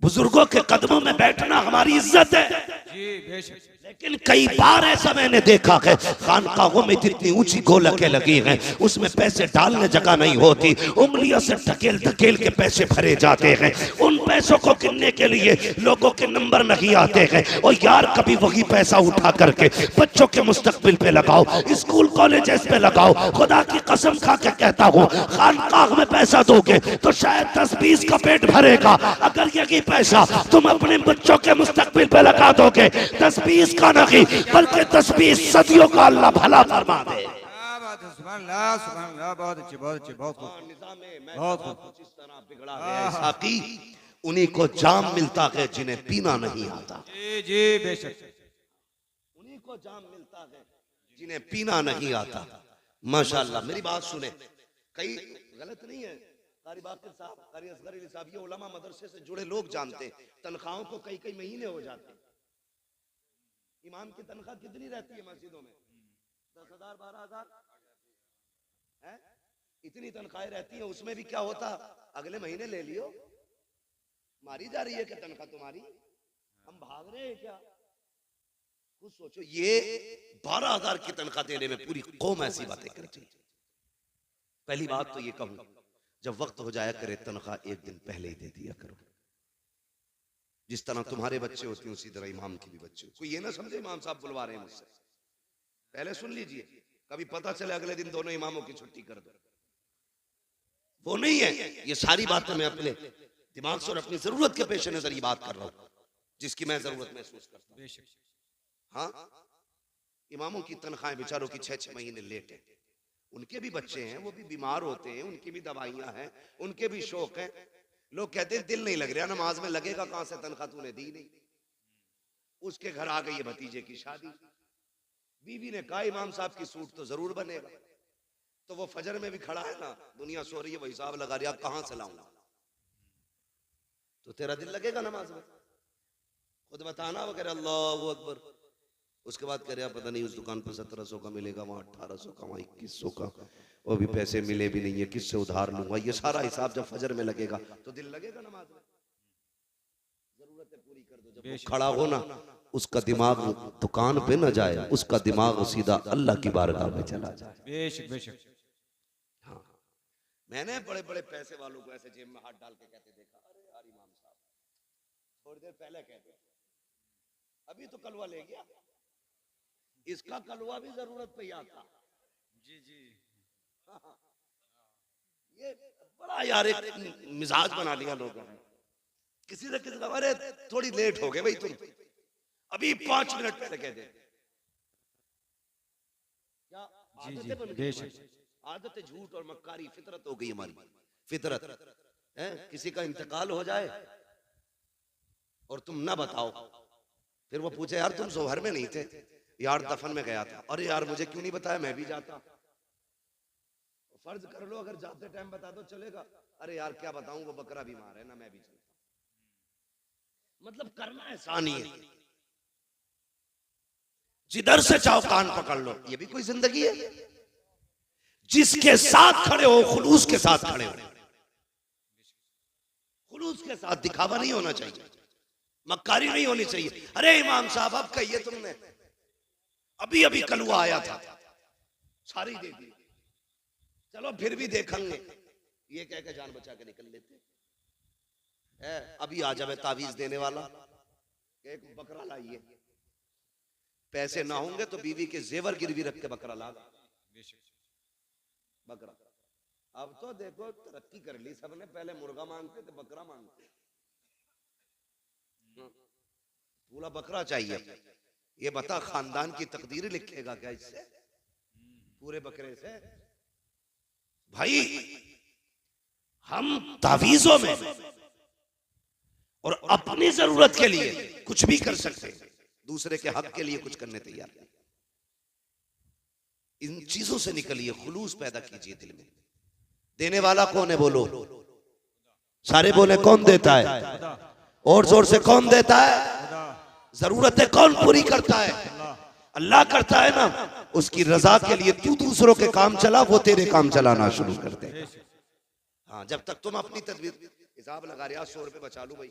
बुजुर्गों के कदमों में बैठना हमारी इज्जत है जी, बेशक। लेकिन कई बार ऐसा मैंने देखा है, खानकाहों में जितनी ऊंची गोलकें लगी हैं उसमें पैसे डालने जगह नहीं होती, उंगलियों से ढकेल ढकेल के पैसे भरे जाते हैं। उन पैसों को गिनने के लिए लोगों के नंबर नहीं आते हैं। और यार कभी वही पैसा उठा करके बच्चों के मुस्तकबिल पे लगाओ, स्कूल कॉलेजेस पे लगाओ। खुदा की कसम खा के कहता हूँ, खानकाह में पैसा दोगे तो शायद 10-20 का पेट भरेगा। अगर यही पैसा तुम अपने बच्चों के मुस्तकबिल पे लगा दोगे, 10-20 का नहीं बल्कि 10-20 सदियों का अल्लाह भला फरमा दे। सुभान अल्लाह, सुभान अल्लाह, बहुत अच्छे, बहुत अच्छे, बहुत खूब, बहुत खूब। जिस तरह बिगड़ा है साकी, उन्हीं को जाम मिलता है जिन्हें पीना नहीं आता। जी जी बेशक, उन्हीं को जाम मिलता है जिन्हें पीना नहीं आता। माशाअल्लाह। मेरी बात सुने, कई गलत नहीं है, कारी बाकिर साहब, कारी असगर अली साहब, ये उलमा मदरसे से जुड़े लोग जानते हैं, तनख्वाहों को कई कई महीने हो जाते हैं। इमाम की तनख्वाह कितनी रहती है मस्जिदों में? 10,000 12,000 है, इतनी तनख्वाहें रहती हैं। उसमें भी क्या होता, अगले महीने ले लियो, मारी जा रही है कि तनख्वाह तुम्हारी, हम भाग रहे हैं क्या? कुछ सोचो। ये 12,000 की तनख्वाह देने में पूरी कौम ऐसी बातें करती है। पहली बात तो ये कहूं, जब वक्त हो जाया करे तनख्वाह एक दिन पहले ही दे दिया करो। जिस तरह तुम्हारे बच्चे होते हैं उसी तरह इमाम की भी बच्चे। कोई ये ना समझे इमाम साहब बुलवा रहे हैं मुझसे, पहले सुन लीजिए, कभी पता चले अगले दिन दोनों इमामों की छुट्टी कर दो। वो नहीं है। ये सारी बातें मैं अपने दिमाग से और अपनी जरूरत के पेश नजर ये बात कर रहा हूं, जिसकी मैं जरूरत महसूस करता हूं। हाँ, इमामों की तनख्वाहें बेचारों की 6-6 महीने लेट है। उनके भी बच्चे हैं, वो भी बीमार होते हैं, उनकी भी दवाइयां हैं, उनके भी शौक हैं। लोग कहते हैं दिल नहीं लग रहा नमाज में, लगेगा कहां से, तनख्वाह तूने दी नहीं। उसके घर आ गई है भतीजे की शादी, बीवी ने कहा इमाम साहब की सूट तो जरूर बनेगा। तो वो फजर में भी खड़ा है ना, दुनिया सो रही है, वो हिसाब लगा रही है कहां से लाऊंगा, तो तेरा दिल लगेगा नमाज में? खुद बताना, वो कह रहे अल्लाह अकबर, उसके बाद कह रहे पता नहीं उस दुकान पर 1700 का मिलेगा, वहां 1800 का, वहां 2100 का, वो भी पैसे मिले भी नहीं है, किससे उधार लूंगा, ये सारा हिसाब जब फजर में लगेगा तो दिल लगेगा नमाज में? जरूरतें पूरी कर दो, जब वो खड़ा हो ना, उसका दिमाग दुकान पे ना जाए, उसका दिमाग सीधा अल्लाह की बारगाह में चला जाए। बेशक बेशक। हाँ, मैंने बड़े बड़े पैसे वालों को ऐसे जेब में हाथ डाल के कहते देखा, अरे यार इमाम साहब थोड़ी देर पहले कहते, अभी तो कलवा ले गया, इसका कलवा भी जरूरत पे याद था। जी जी। हाँ, ये बड़ा यार एक मिजाज बना लिया लोगों ने। किसी ने किसी अरे थोड़ी लेट हो गए भाई, तुम अभी 5 मिनट पहले कह दे, क्या आदतें बन गई हमारी? आदतें झूठ और मक्कारी फितरत हो गई हमारी, फितरत है। किसी का इंतकाल हो जाए और तुम ना बताओ, फिर वो पूछे यार तुम जोहर में नहीं थे, यार दफन में गया था, अरे यार मुझे क्यों नहीं बताया, मैं भी जाता। फर्ज कर लो अगर जाते टाइम बता दो चलेगा, अरे यार क्या बताऊं वो बकरा बीमार है ना, मैं भी चलता। मतलब करना एहसान ही है, जिधर से चाहो कान पकड़ लो, ये भी कोई जिंदगी है? जिसके साथ खड़े हो खुलूस के साथ खड़े हो, खुलूस के साथ, दिखावा नहीं होना चाहिए, मक्कारी नहीं होनी चाहिए। अरे इमाम साहब अब कहिए तुमने, अभी अभी कलवा आया था, सारी दे दी, चलो फिर भी देखेंगे, ये कह के जान बचा के निकल लेते है। अभी आ जावे तावीज देने वाला, एक बकरा लाइए, पैसे ना होंगे तो बीवी के जेवर गिरवी रख के बकरा ला, बकरा। अब तो देखो तरक्की कर ली सबने, पहले मुर्गा मांगते थे, बकरा मांगते, पूरा बकरा चाहिए। ये बता खानदान की तकदीर लिखेगा क्या इससे, पूरे बकरे से? भाई हम तावीजों में और अपनी जरूरत के लिए कुछ भी कर सकते, दूसरे के हक के लिए कुछ करने तैयार नहीं। इन चीजों से निकलिए, खुलूस पैदा कीजिए दिल में। देने वाला कौन है बोलो, सारे बोले कौन देता है, और जोर से कौन देता है? जरूरतें कौन पूरी करता है? अल्लाह करता है ना। उसकी रजा के लिए तू दूसरों के काम चला, वो तेरे काम चलाना शुरू कर दे। हाँ, जब तक तुम अपनी तदबीर, हिसाब लगा रहे 100 रुपए बचा लू भाई,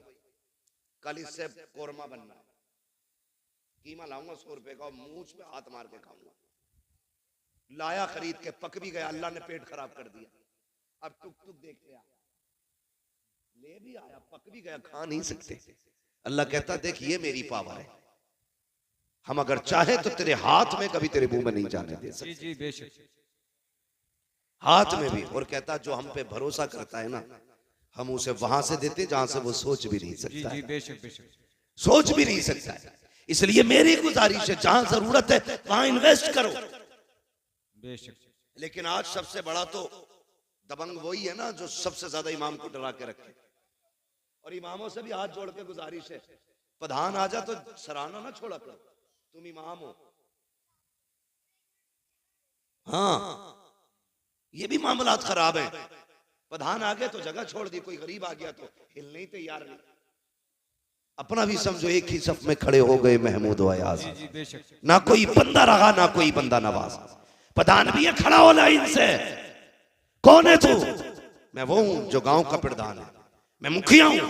कल इससे कोरमा बनना है, कीमा लाऊंगा 100 रुपए का, मूंछ पे हाथ मार के खाऊंगा। लाया खरीद के, पक भी गया, अल्लाह ने पेट खराब कर दिया, अब टुक टुक देख लिया, ले भी आया, पक भी गया, खा नहीं सकते। अल्लाह कहता देख ये मेरी पावर है, हम अगर चाहे तो तेरे हाथ में कभी तेरे मुंह में नहीं जाने दे सकते। जी बेशक, हाथ में भी। और कहता जो हम पे भरोसा करता है ना, हम उसे वहां से देते जहां से वो सोच भी नहीं सकता। जी बेशक बेशक, सोच भी नहीं सकता है। इसलिए मेरी गुजारिश है जहां जरूरत है वहां इन्वेस्ट करो। बेशक। लेकिन आज सबसे बड़ा तो दबंग वही है ना जो सबसे ज्यादा इमाम को डरा के रखे। और इमामों से भी हाथ जोड़ के गुजारिश है, प्रधान आ जा तो सराहना ना छोड़ा करो, तुम इमाम हो। हाँ, ये भी मामलात खराब है। प्रधान आ गए तो जगह छोड़ दी, कोई गरीब आ गया तो हिलने ही तैयार नहीं। अपना भी समझो एक ही सफ में खड़े हो गए महमूद व अयाज, ना कोई बंदा रहा ना कोई बंदा नवाज। प्रधान भी है, खड़ा हो लाइन से। कौन है तू? मैं वो हूं जो गांव का प्रधान है, मैं मुखिया हूं,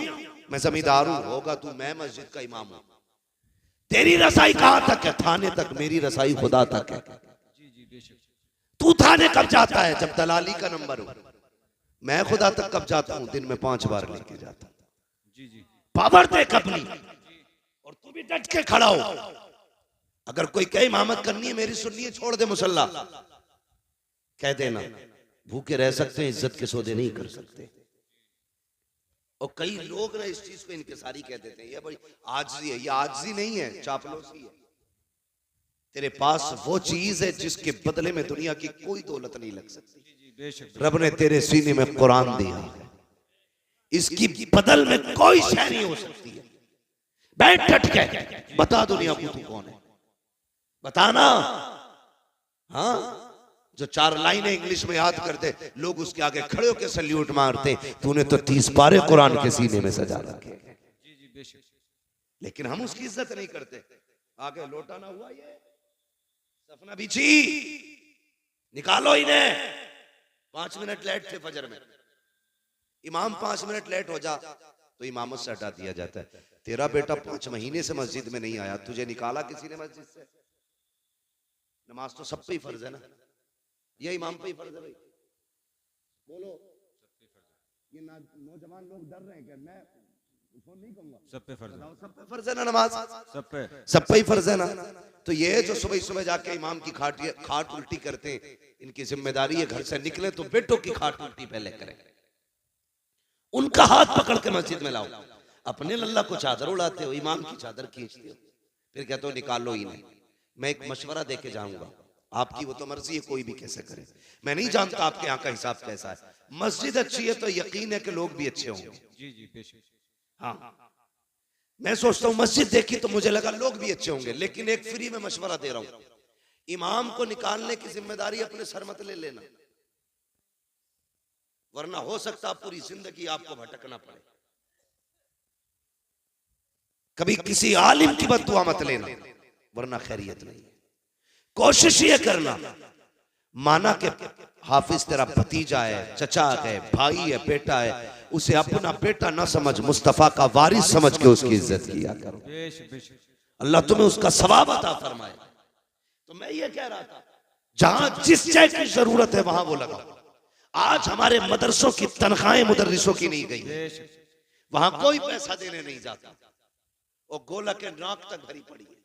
मैं जमींदार हूं। होगा तू, मैं मस्जिद का इमाम हूं। तेरी रसाई कहां तक है? थाने तक। मेरी रसाई खुदा तक है। तू थाने कब जाता है? जब दलाली का नंबर हो। मैं खुदा तक कब जाता हूं? दिन में 5 बार लेके जाता हूं। पावर देख अपनी, और तू भी डट के खड़ा हो। अगर कोई कहे इमामत करनी है मेरी सुननी है, छोड़ दे मुसल्ला, कह देना। भूखे रह सकते हैं, इज्जत के सौदे नहीं कर सकते। और कई लोग ना इस चीज को इनकिसारी कह देते हैं, ये बड़ी आजिज़ी है। ये आजिज़ी नहीं है, चापलूसी है। तेरे पास वो चीज है जिसके बदले में दुनिया की कोई दौलत नहीं लग सकती। रब ने तेरे सीने में कुरान दिया है, इसकी बदल में कोई शय नहीं हो सकती है। बैठ डट के बता दुनिया को तू कौन है, बताना। हाँ, जो 4 लाइनें इंग्लिश में याद करते लोग उसके आगे खड़े होकर सल्यूट मारते, तूने तो 30 पारे कुरान के सीने में सजा रखे। लेकिन हम उसकी इज्जत नहीं करते। आगे लौटाना हुआ, ये सपना बिछी, निकालो इन्हें। 5 मिनट लेट थे फजर में, इमाम 5 मिनट लेट हो जा तो इमामत से हटा दिया जाता है। तेरा बेटा 5 महीने से मस्जिद में नहीं आया, तुझे निकाला किसी ने मस्जिद से? नमाज तो सब पे ही फर्ज है ना, ये इमाम पे ही फर्ज है भाई। बोलो, ये नौजवान लोग डर रहे हैं कि मैं उसको नहीं कहूंगा, सब पे फर्ज है। सब पे फर्ज है ना नमाज, सब पे ही फर्ज है ना। तो ये जो सुबह सुबह जाके इमाम की खाट उल्टी करते हैं, इनकी जिम्मेदारी है घर से निकले तो बेटों की खाट उल्टी पहले करें, उनका हाथ पकड़ के मस्जिद में लाओ। अपने लल्ला को चादर उड़ाते हो, इमाम की चादर खींचते हो, फिर कहते हो निकालो ही नहीं। मैं एक मशवरा देके जाऊंगा, आपकी वो तो मर्जी है, कोई भी कैसे करे, मैं नहीं जानता आपके यहाँ का हिसाब कैसा है। मस्जिद अच्छी है तो यकीन है कि लोग भी अच्छे होंगे। जी जी बेशक। हाँ, मैं सोचता हूँ मस्जिद देखी तो मुझे लगा लोग भी अच्छे होंगे, लेकिन एक फ्री में मशवरा दे रहा हूँ, इमाम को निकालने की जिम्मेदारी अपने सर मत ले लेना, वरना हो सकता पूरी जिंदगी आपको भटकना पड़े। कभी किसी आलिम की बद्दुआ मत लेना, वरना खैरियत नहीं। कोशिश ये करना, माना कि हाफिज तेरा भतीजा है, चचा है, भाई है, बेटा है, उसे अपना बेटा ना समझ, मुस्तफा का वारिस समझ के उसकी इज्जत किया करो। अल्लाह तुम्हें उसका सवाब अता फरमाए। तो मैं ये कह रहा था, जहां जिस चीज की जरूरत है वहां वो लगाओ। आज हमारे मदरसों की तनख्वाहें मुदर्रिसों की नहीं गई, वहां कोई पैसा देने नहीं जाता, और गोला के नाक तक भरी पड़ी है।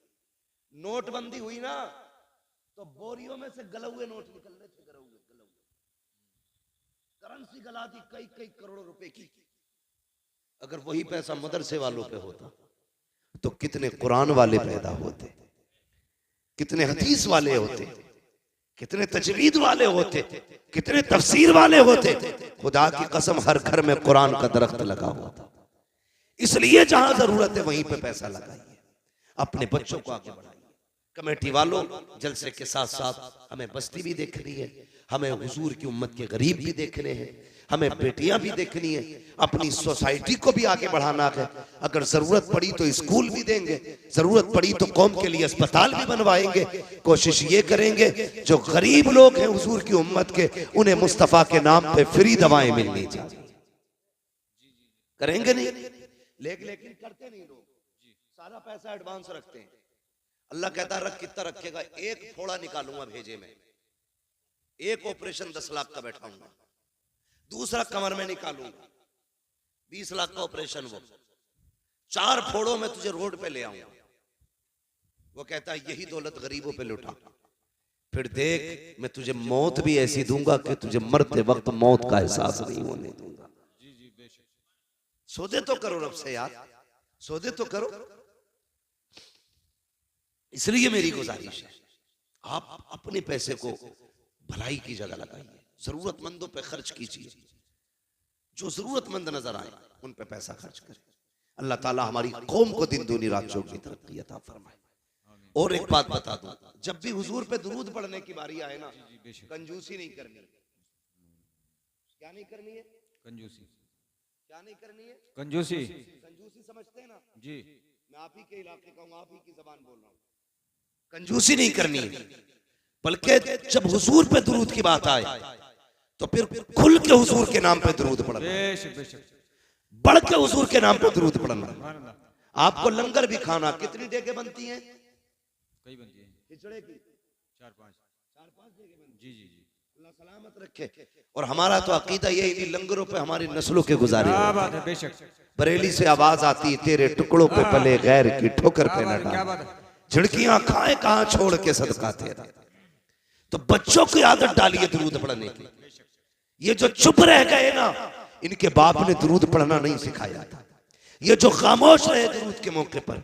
नोटबंदी हुई ना तो बोरियों में से गले हुए नोट निकल रहे थे, करेंसी गला दी कई कई करोड़ों रुपए की। अगर वही पैसा मदरसे वालों पे होता तो कितने कुरान वाले पैदा होते, कितने हदीस वाले होते, कितने तजवीद वाले होते, कितने तफसीर वाले होते। खुदा की कसम हर घर में कुरान का दरख्त लगा हुआ था। इसलिए जहां जरूरत है वहीं पे पैसा लगाइए, अपने बच्चों को आगे बढ़ाइए। कमेटी वालों, जलसे के साथ साथ हमें बस्ती भी देखनी है, हमें हुजूर की उम्मत के गरीब भी देखने हैं, हमें बेटियां भी देखनी है, अपनी सोसाइटी को भी आगे बढ़ाना है। अगर जरूरत पड़ी तो स्कूल भी देंगे, जरूरत पड़ी तो कौम के लिए अस्पताल भी बनवाएंगे। कोशिश ये करेंगे जो गरीब लोग हैं हुजूर की उम्मत के, उन्हें मुस्तफा के नाम पे फ्री दवाएं मिलनी चाहिए। करेंगे नहीं, लेकिन करते नहीं लोग, सारा पैसा एडवांस रखते हैं। अल्लाह कहता है रख, कितना रखेगा? एक फोड़ा निकालूंगा भेजे में, एक ऑपरेशन 10 लाख का बैठाऊंगा, दूसरा कमर में निकालूंगा 20 लाख का ऑपरेशन, वो 4 फोड़ों में तुझे रोड पे ले आऊंगा। वो कहता है यही दौलत गरीबों पे लुटा, फिर देख मैं तुझे मौत भी ऐसी दूंगा कि तुझे मरते वक्त मौत का एहसास नहीं होने दूंगा। सौदे तो करो रब से यार, सौदे तो करो। इसलिए मेरी गुजारिश है, आप अपने पैसे को भलाई की जगह लगाइए, जरूरतमंदों पे खर्च कीजिए, जो जरूरतमंद नजर आए उन पे पैसा खर्च करें। अल्लाह ताला हमारी कौम को दिन दूनी रात चौगुनी तरक्की अता फरमाए। और एक बात बता दूं, जब भी हुजूर पे दुरूद पढ़ने की बारी आए ना, कंजूसी नहीं करनी। क्या नहीं करनी है? कंजूसी। क्या नहीं करनी है? कंजूसी। कंजूसी समझते हैं ना जी, मैं आप ही के इलाके का हूं, आप ही की जबान बोल रहा हूं। कंजूसी नहीं करनी है, बल्कि जब हुजूर पे दुरूद की बात आए तो फिर खुल के हुजूर के नाम पे दुरूद पढ़ना, बढ़ के हुजूर के नाम पे दुरूद पढ़ना। आपको लंगर भी खाना, कितनी डेगे बनती हैं? कई बनती हैं, खिचड़े की 4-5 डेगे बनती। जी जी जी, अल्लाह सलामत रखे। और हमारा तो अकीदा यही, इन लंगरों पे हमारी नस्लों के गुजारे। बरेली से आवाज आती, तेरे टुकड़ों पे पले गैर की ठोकर पे न डाल, झिड़कियां खाए कहां छोड़ के सदका तेरा। तो बच्चों की आदत डालिए दुरूद पढ़ने की। ये जो चुप रह गए ना, इनके बाप ने दुरूद पढ़ना नहीं सिखाया था। ये जो खामोश रहे दुरूद के मौके पर,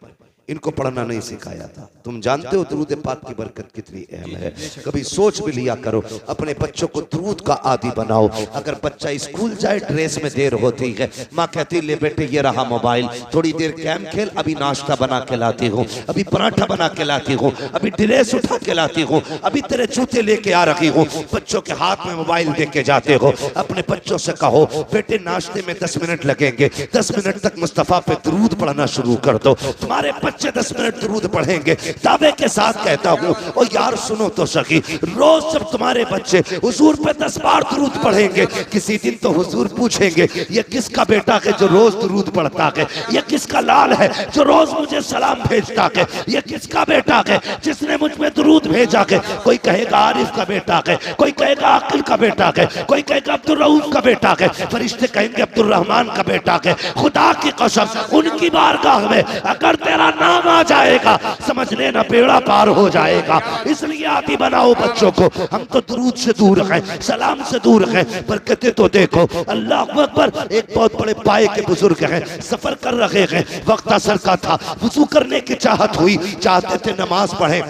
इनको पढ़ना नहीं सिखाया था। तुम जानते हो दुरूद पाक की बरकत कितनी अहम है। कभी सोच भी लिया करो, अपने बच्चों को दुरूद का आदी बनाओ। अगर बच्चा स्कूल जाए, ड्रेस में देर होती है, माँ कहती ले बेटे ये रहा मोबाइल, थोड़ी देर गेम खेल, अभी नाश्ता बना के लाती हूँ, अभी पराठा बना के लाती हूँ, अभी ड्रेस उठा के लाती हूँ, अभी तेरे जूते लेके आ रही हूँ। बच्चों के हाथ में मोबाइल दे के जाते हो। अपने बच्चों से कहो बेटे नाश्ते में 10 मिनट लगेंगे, 10 मिनट तक मुस्तफा पे दुरूद पढ़ना शुरू कर दो। तुम्हारे बच्चे 10 मिनट दुरूद पढ़ेंगे। दावे के साथ कहता हूँ, और यार सुनो तो सही, रोज जब तुम्हारे बच्चे हुजूर पे 10 बार दुरूद पढ़ेंगे, किसी दिन तो हुजूर पूछेंगे ये किसका बेटा है जो रोज दुरूद पढ़ता है, ये किसका लाल है जो रोज मुझे सलाम भेजता है, ये किसका बेटा है जिसने मुझ में दुरूद भेजा है। कोई कहेगा आरिफ का बेटा है, कोई कहेगा आकिल का बेटा है, कोई कहेगा अब्दुल रऊफ का बेटा है, फरिश्ते कहेंगे अब्दुल रहमान का बेटा है। खुदा की कसम उनकी बारगाह में अगर तेरा नाम आ जाएगा, समझ लेना बेड़ा पार हो जाएगा। इसलिए आदी बनाओ बच्चों को। हम तो दुरूद से दूर हैं, सलाम से दूर हैं, पर कहते तो देखो अल्लाह अकबर। एक बहुत बड़े पाए के बुजुर्ग हैं, सफर कर रहे हैं, वक्त असर का था, वुजू करने की चाहत हुई, चाहते थे नमाज पढ़े,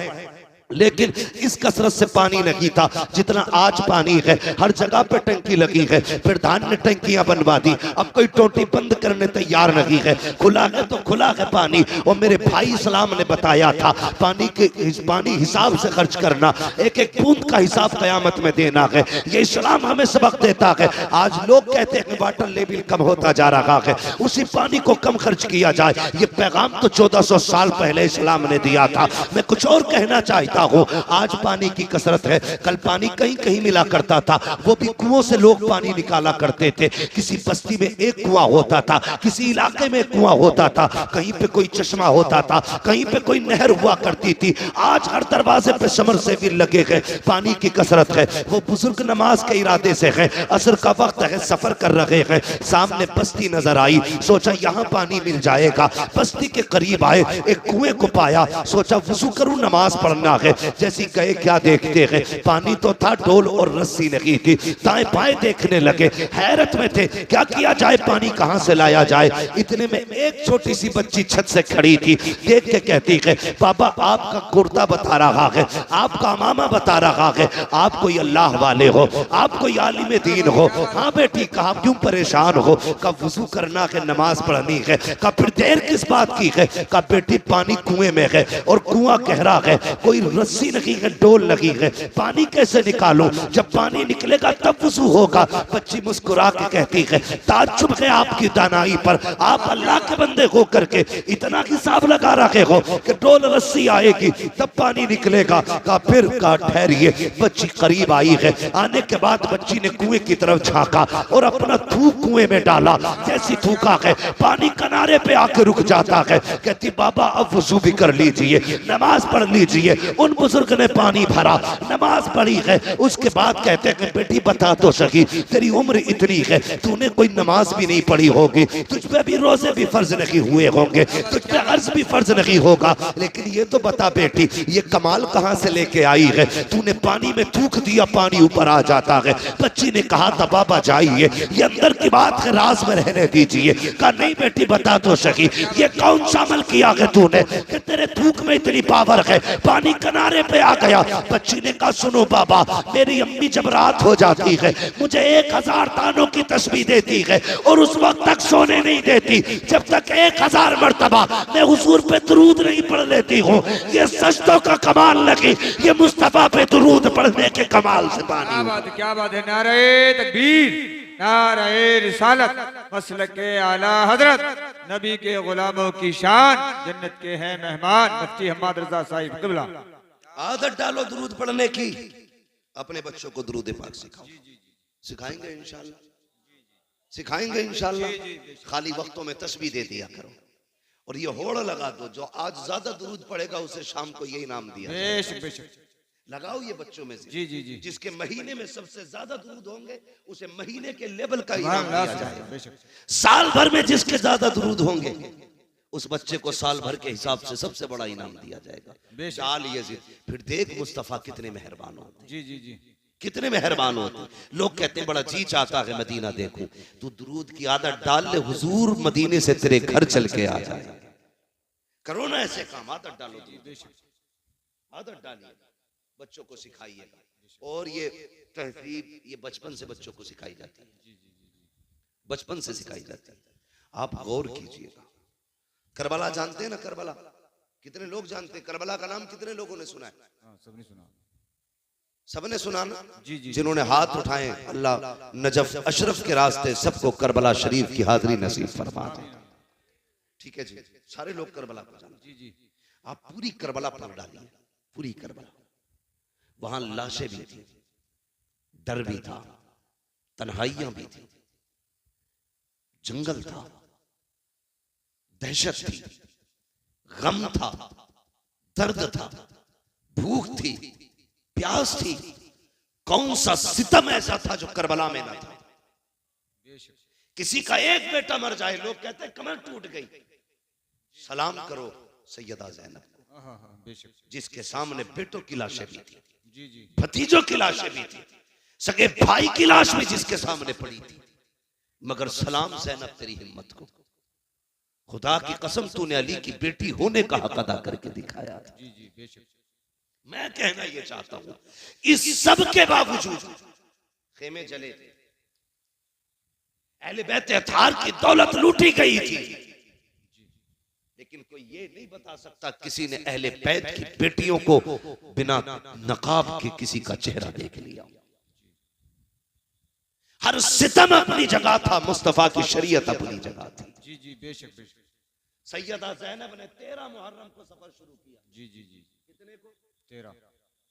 लेकिन इस कसरत से पानी नहीं था जितना आज पानी है। हर जगह पे टंकी लगी है, प्रधान ने टंकियां बनवा दी, अब कोई टोटी बंद करने तैयार नहीं है, खुला है तो खुला है पानी। और मेरे भाई इस्लाम ने बताया था पानी हिसाब से खर्च करना, एक एक बूंद का हिसाब कयामत में देना है। ये इस्लाम हमें सबक देता है। आज लोग कहते हैं वाटर लेवल कम होता जा रहा है, उसी पानी को कम खर्च किया जाए। ये पैगाम तो 1400 साल पहले इस्लाम ने दिया था। मैं कुछ और कहना चाहता हूं, आज पानी की कसरत है, कल पानी कहीं कहीं मिला करता था, वो भी कुओं से लोग पानी निकाला करते थे। किसी बस्ती में एक कुआं होता था, किसी इलाके में कुआं होता था, कहीं पे कोई चश्मा होता था, कहीं पे कोई नहर हुआ करती थी। आज हर दरवाजे पे समर से भी लगे हैं। पानी की कसरत है। वो बुजुर्ग नमाज के इरादे से है, असर का वक्त है, सफर कर रहे हैं, सामने बस्ती नजर आई, सोचा यहाँ पानी मिल जाएगा। बस्ती के करीब आए, एक कुएं को पाया, सोचा वुजू करूं नमाज पढ़ना है। जैसी गए क्या देखते हैं, पानी तो था, डोल और रस्सी नहीं थी। दाएं बाएं देखने लगे, हैरत में थे, क्या किया जाए, पानी कहां से लाया जाए। इतने में एक छोटी सी बच्ची छत से खड़ी थी, देख के कहती है बाबा आपका कुर्ता बता रहा है, आपका मामा बता रहा है, आप कोई अल्लाह वाले हो, आप कोई आलिम दीन हो। हाँ बेटी, कहा क्यों परेशान हो, कब वुजू करना है, नमाज पढ़नी है, कब फिर देर किस बात की है। कहा बेटी पानी कुएं में है और कुआं गहरा है, कोई रस्सी नहीं है, डोल लगी है, पानी कैसे निकालूं, जब पानी निकलेगा तब वुजू होगा। बच्ची मुस्कुरा के कहती है ताज्जुब है आपकी दानाई पर, आप अल्लाह के बंदे हो करके इतना हिसाब लगा रखे हो कि डोल रस्सी आएगी तब पानी निकलेगा। का फिर का ठहरिए। बच्ची करीब आई है, आने के बाद बच्ची ने कुएं की तरफ झांका और अपना थूक कुएं में डाला। जैसी थूका है पानी किनारे पे आके रुक जाता है। कहती बाबा अब वुजू भी कर लीजिए, नमाज पढ़ लीजिए। उन बुजुर्ग ने पानी भरा, नमाज पढ़ी है। उसके बाद कहते हैं बेटी बता तो सही, तेरी उम्र इतनी है, तूने कोई नमाज भी नहीं पढ़ी होगी, तुझ पे भी रोजे भी फर्ज नहीं हुए होंगे, तुझ पे अर्ज भी फर्ज नहीं होगा, लेकिन ये तो बता बेटी ये कमाल कहां से लेके आई है, तूने पानी में थूक दिया पानी ऊपर आ जाता है। बच्ची ने कहा था बाबा जाइए, ये अंदर की बात है, राज में रहने दीजिए। कहा नहीं बेटी बता तो सही, ये कौन सा अमल किया है तूने कि तेरे थूक में इतनी पावर है, पानी किनारे पे आ गया। बच्ची ने कहा सुनो बाबा, मेरी अम्मी जब रात हो जाती है मुझे 1000 तानों की तस्बीह देती है और उस वक्त तक सोने नहीं देती जब तक 1000 मर्तबा मैं हुजूर पे दुरूद नहीं पढ़ लेती हूँ। ये सजदों का कमाल लगी, ये मुस्तफा पे दुरूद पढ़ने के कमाल से पानी। क्या बात है, नारे तकबीर, नारे रिसालत, मसलके आला हजरत, नबी के गुलामों की शान, जन्नत के हैं मेहमान, मुफ्ती हम्माद रजा साहिब किबला। आदत डालो दुरूद पढ़ने की, अपने बच्चों को दुरूद पाक सिखाओ। सिखाएंगे इंशाल्लाह, सिखाएंगे इंशाल्लाह। खाली वक्तों में तस्बीह दे दिया करो और ये होड़ लगा दो, जो आज ज्यादा दुरूद पढ़ेगा उसे शाम को यही नाम दिया। बेशक बेशक लगाओ ये बच्चों में से। जी जी जी, जिसके महीने में सबसे ज्यादा दुरूद होंगे उसे महीने के लेवल का इनाम दिया जाएगा। साल भर में जिसके ज्यादा दुरूद होंगे उस बच्चे को साल भर के हिसाब से सबसे बड़ा इनाम दिया जाएगा। चाल ये फिर देख मुस्तफा कितने मेहरबान होते। जी जी जी, कितने मेहरबान होते। लोग कहते हैं बड़ा जी चाहता है मदीना देखूं, तू दुरूद की आदत डाल ले, हुजूर मदीने से तेरे घर चल के आ जाए। करो ना ऐसे काम, आदत डालो, आदत डालिए, बच्चों को सिखाइएगा। और ये तहजीब ये बचपन से बच्चों को सिखाई जाती है, बचपन से सिखाई जाती है। आप गौर कीजिएगा, करबला जानते हैं ना? करबला कितने लोग जानते हैं? करबला का नाम कितने लोगों ने सुना है? सबने सुना, सबने सुना ना? जी जी। जिन्होंने हाथ उठाए, अल्लाह नजफ अशरफ के रास्ते सबको करबला शरीफ की हाजिरी नसीब फरमा दे। ठीक है जी, सारे लोग करबला को जानते। जी जी। आप पूरी करबला पढ़ डालिए, पूरी करबला। वहां लाशें भी थी, डर भी था, तन्हाइयां भी थी, जंगल था, दहशत थी, गम था, दर्द था, भूख थी, प्यास थी। कौन सा सितम ऐसा था जो करबला में ना था? किसी का एक बेटा मर जाए, लोग कहते हैं कमर टूट गई। सलाम करो सैयदा ज़ैनब को, जिसके सामने बेटों की लाशें भी थी, जी जी, भतीजों की लाशें भी थी, सगे भाई की लाश भी जिसके सामने पड़ी थी। मगर सलाम ज़ैनब तेरी हिम्मत को, खुदा की कसम तूने अली की बेटी होने का हक अदा करके दिखाया था। जी जी, बेशक। मैं कहना ये चाहता हूं, इस सब के बावजूद खेमे जले थे, अहले बैत अतार की दौलत लूटी गई थी, लेकिन कोई ये नहीं बता सकता किसी ने अहले बैत की बेटियों को बिना नकाब के किसी का चेहरा देख लिया। हर सितम अपनी जगह था, मुस्तफा की शरीयत अपनी जगह थी। जी जी, बेशक बेशक। सैयदा ज़ैनब ने 13 मुहर्रम को सफर शुरू किया। जी जी जी। कितने को? 13।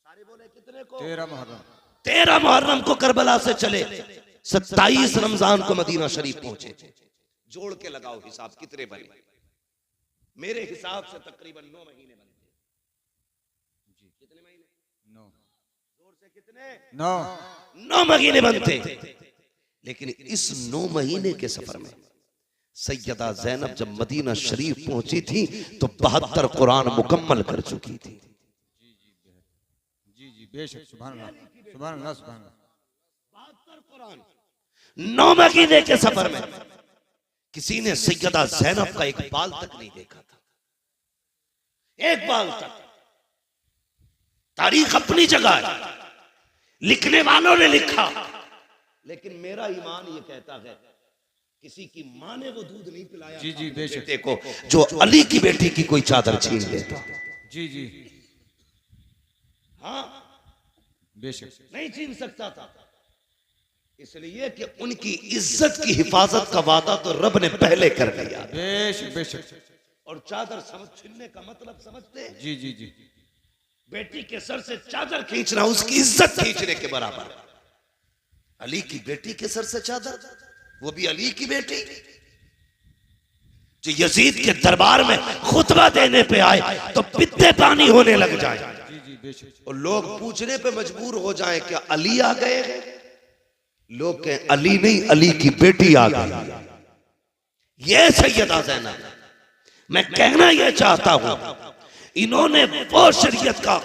सारे बोले कितने को? 13 मुहर्रम। 13 मुहर्रम को करबला से चले, 27 रमजान को मदीना शरीफ पहुंचे। जोड़ के लगाओ हिसाब कितने बने? मेरे हिसाब से तकरीबन 9 महीने बनते। जी। कितने महीने? 9। जोर से कितने? 9 महीने बनते। लेकिन इस 9 महीने के सफर में सैयदा ज़ैनब जब मदीना शरीफ पहुंची थी तो 72 कुरान मुकम्मल कर चुकी थी। जी जी, बेशक। सुभान अल्लाह, सुभान अल्लाह, सुभान अल्लाह। 72 कुरान 9 महीने के सफर में। किसी ने सैयदा ज़ैनब का एक बाल तक नहीं देखा था, एक बाल तक। तारीख अपनी जगह है, लिखने वालों ने लिखा, लेकिन मेरा ईमान ये कहता है किसी की मां ने वो दूध नहीं पिलाया। जी जी, बेशक। बेटे को जो अली की बेटी की कोई चादर छीन लेता। जी जी, हाँ, बेशक। नहीं छीन सकता था, इसलिए कि उनकी इज्जत की हिफाजत का वादा तो रब ने पहले कर दिया। बेशक बेशक। और चादर समझ छीनने का मतलब समझते हैं? जी जी जी, बेटी के सर से चादर खींचना उसकी इज्जत खींचने के बराबर। अली की बेटी के सर से चादर, वो भी अली की बेटी जो यजीद के दरबार में खुतबा देने पे आए तो पित्ते पानी होने लग जाए। जी जी, बेशक। और लोग पूछने पे मजबूर हो जाएं क्या अली आ गए हैं? लोग कहें अली नहीं, अली की बेटी आ गई। ये सैयदा ज़ैनब। मैं कहना यह चाहता हूं, इन्होंने वो शरीयत का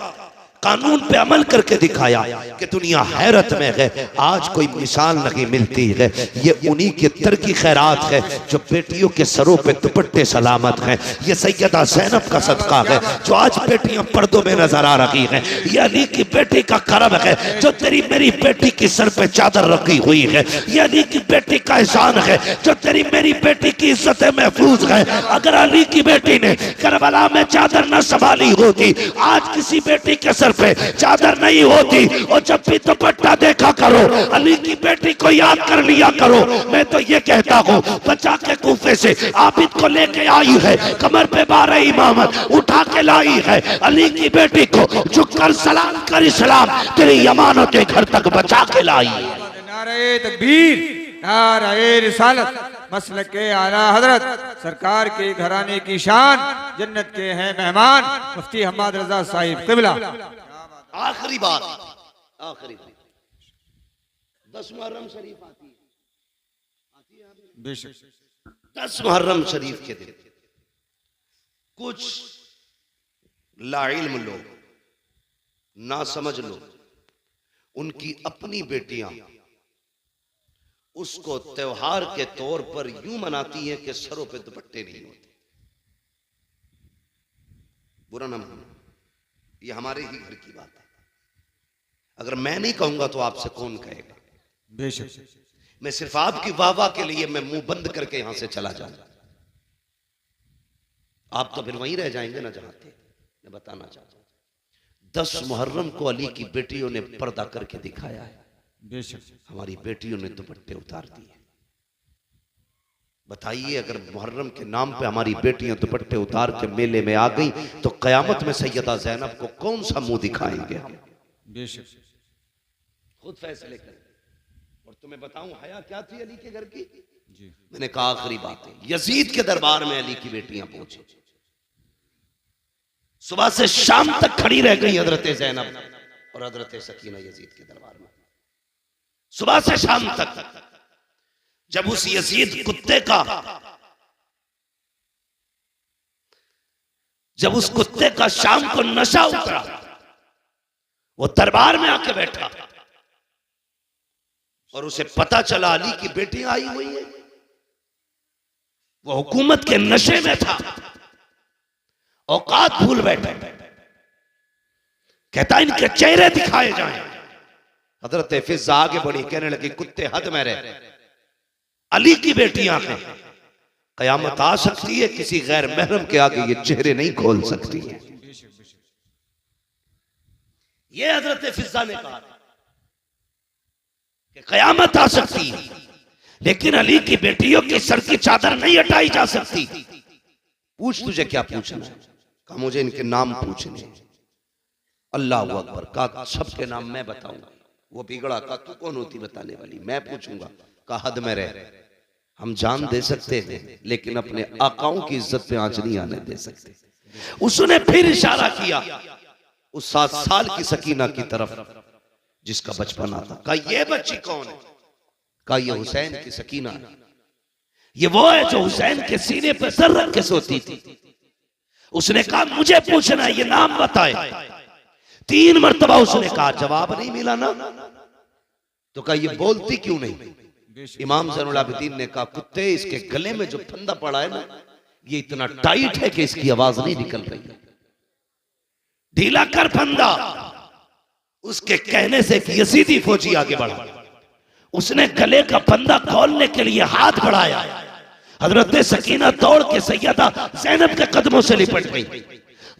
कानून पे अमल करके दिखाया कि दुनिया हैरत में है। आज कोई मिसाल नहीं मिलती है। ये उन्हीं के तरकी खैरात है जो बेटियों के सरों पे दुपट्टे सलामत हैं। ये सैयदा ज़ैनब का सदका है जो आज बेटियां पर्दों में नजर आ रही हैं। ये अली की बेटी का करम है जो तेरी मेरी बेटी की सर पे चादर रखी हुई है। ये अली की बेटी का एहसान है जो तेरी मेरी बेटी की इज्जत महफूज है। अगर अली की बेटी ने करबला में चादर न संभाली होती, आज किसी बेटी के सर पे चादर नहीं होती। और जब भी दुपट्टा देखा करो, अली की बेटी को याद कर लिया करो। मैं तो ये कहता हूँ, बचा के कूफे से आबिद को लेके आई है, कमर पे 12 इमामत उठा के लाई है। अली की बेटी को झुककर सलाम कर इस्लाम तेरी अमानत के घर तक बचा के लाई है। नारे तकबीर, नारे रिसालत, मसलके आला हजरत सरकार के घराने की शान, जन्नत के हैं मेहमान मुफ्ती हम्माद रजा साहिब क़िबला। आखिरी बात, आखिरी 10 मुहर्रम शरीफ आती है, बेशक। 10 मुहर्रम शरीफ के दिन कुछ लाइल्म लोग, ना समझ लोग, उनकी अपनी बेटियां उसको त्योहार के तौर पर यूं मनाती हैं कि सरों पे दुपट्टे नहीं होते। बुरा ना मानो, ये हमारे ही घर की बात है। अगर मैं नहीं कहूंगा तो आपसे कौन कहेगा? बेशक। मैं सिर्फ आपकी वाह के लिए मैं मुंह बंद करके यहां से चला जाऊंगा, आप तो फिर वहीं रह जाएंगे ना जहां थे। मैं बताना चाहता हूं, 10 मुहर्रम को अली की बेटियों ने पर्दा करके दिखाया है। बेशक। हमारी बेटियों ने दुपट्टे उतार दिए। बताइए, अगर मुहर्रम के नाम पे हमारी बेटियां दुपट्टे उतार के मेले में आ गई तो कयामत में सैयदा ज़ैनब को कौन सा मुंह दिखाएंगे हम? बेशक। खुद फैसले करें। और तुम्हें बताऊं हया क्या थी अली के घर की? जी। मैंने कहा आखिरी बात है, यजीद के दरबार में अली की बेटियां पहुंची, सुबह से शाम तक खड़ी रह गई हजरत ज़ैनब और हजरत सकीना यजीद के दरबार में, सुबह से शाम तक। जब उस यजीद कुत्ते का, जब उस कुत्ते का शाम को नशा उतरा, वो दरबार में आके बैठा और उसे पता चला अली की बेटियां आई हुई है, वो हुकूमत के नशे में था, औकात भूल बैठे। कहता इनके चेहरे दिखाए जाएं। हजरत फिजा आगे बढ़ी, कहने लगी कुत्ते हद में रहे, अली की बेटियां हैं, कयामत आ सकती है, किसी गैर महरम के आगे ये चेहरे नहीं खोल सकती है। ये हजरत फिजा ने कहा कि कयामत आ सकती है, लेकिन अली की बेटियों की सर की चादर नहीं हटाई जा सकती। पूछ, तुझे क्या पूछना है? कहा मुझे इनके नाम पूछने। अल्लाह अकबर। कहा सबके नाम मैं बताऊंगा। वो बिगड़ा, कहा तू कौन होती बताने वाली? मैं पूछूंगा। कहा हद में रह, हम जान दे सकते हैं लेकिन अपने आकाओं की इज्जत पे आंच नहीं आने दे सकते। उसने फिर इशारा किया उस 7 साल की सकीना की तरफ जिसका बचपना था। कहा ये बच्ची कौन है? कहा ये हुसैन की सकीना है, ये वो है जो हुसैन के सीने पर सर रख के सोती थी। उसने कहा मुझे पूछना है, ये नाम बताए। 3 मरतबा उसने कहा, जवाब नहीं मिला ना। तो कहा ये बोलती क्यों नहीं? इमाम ज़ैनुल आबिदीन ने कहा कुत्ते, इसके गले में जो फंदा पड़ा है ना, ये इतना टाइट है कि इसकी आवाज नहीं निकल रही। ढीला कर फंदा। उसके कहने से एक यजीदी फौजी आगे बढ़ा, उसने गले का फंदा खोलने के लिए हाथ बढ़ाया। हजरत सकीना दौड़ के सैयदा ज़ैनब के कदमों से लिपट गई।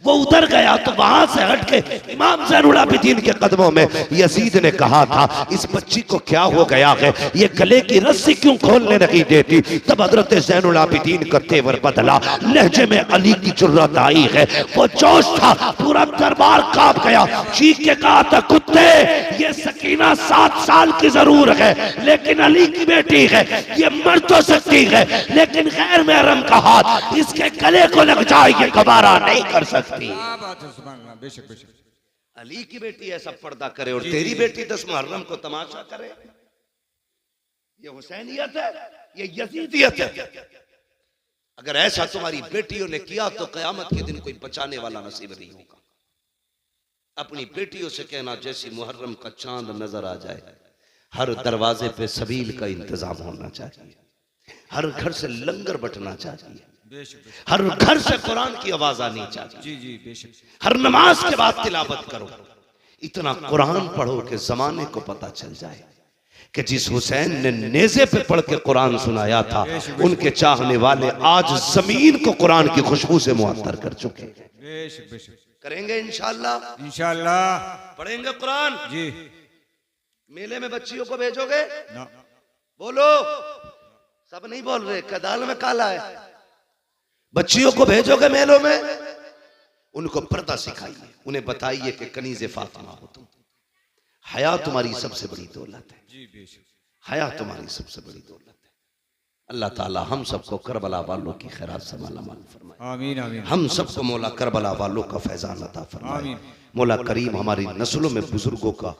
वो उधर गया तो वहां से हट के इमाम ज़ैनुल आबिदीन के कदमों में यजीद ने कहा था इस बच्ची को क्या हो गया है, ये गले की रस्सी क्यों खोलने नहीं देती? तब हजरत ज़ैनुल आबिदीन का तेवर बदला, लहजे में अली की जुर्रत आई है, वो जोश था, पूरा दरबार कांप गया। चीख के कहा था कुत्ते, ये सकीना 7 साल की जरूर है लेकिन अली की बेटी है, ये मर तो सकती है लेकिन गैर महरम का हाथ इसके गले को लग जाए, ये गवारा नहीं कर सकती। बात है, सुभान अल्लाह। बेशक बेशक। अली की बेटी ऐसा पर्दा करे और तेरी बेटी 10 मुहर्रम को तमाशा करे, ये हुसैनियत है, ये यजीदियत है। अगर ऐसा तुम्हारी बेटियों ने किया तो कयामत के दिन कोई बचाने वाला नसीब नहीं होगा। अपनी बेटियों से कहना जैसी मुहर्रम का चांद नजर आ जाए, हर दरवाजे पे सबील का इंतजाम होना चाहिए, हर घर से लंगर बटना चाहिए, हर घर से कुरान की आवाज आनी चाहिए। जी जी बेशक। हर नमाज के बाद तिलावत करो, इतना कुरान पढ़ो कि जमाने को पता चल जाए कि जिस हुसैन ने नेज़े पे पढ़ के कुरान सुनाया था, उनके चाहने वाले आज जमीन को कुरान की खुशबू से मुअत्तर कर चुके हैं। बेशक बेशक। करेंगे इंशाअल्लाह। इंशाअल्लाह पढ़ेंगे कुरान। जी। मेले में बच्चियों को भेजोगे? ना। बोलो। सब नहीं बोल रहे, कदाल में काला है। बच्चियों को भेजोगे मेलों में? उनको पर्दा सिखाइए, उन्हें बताइए कि कनीज़े फातिमा हो तुम। हया तुम्हारी सबसे बड़ी दौलत है। जी बेशक। हया तुम्हारी सबसे बड़ी दौलत है। अल्लाह ताला हम सबको करबला वालों की खैरात से मालामाल फरमाए। आमीन आमीन। हम सबको मौला करबला वालों का फैजान अता फरमाए। आमीन। मौला करीम हमारी नस्लों में बुजुर्गों का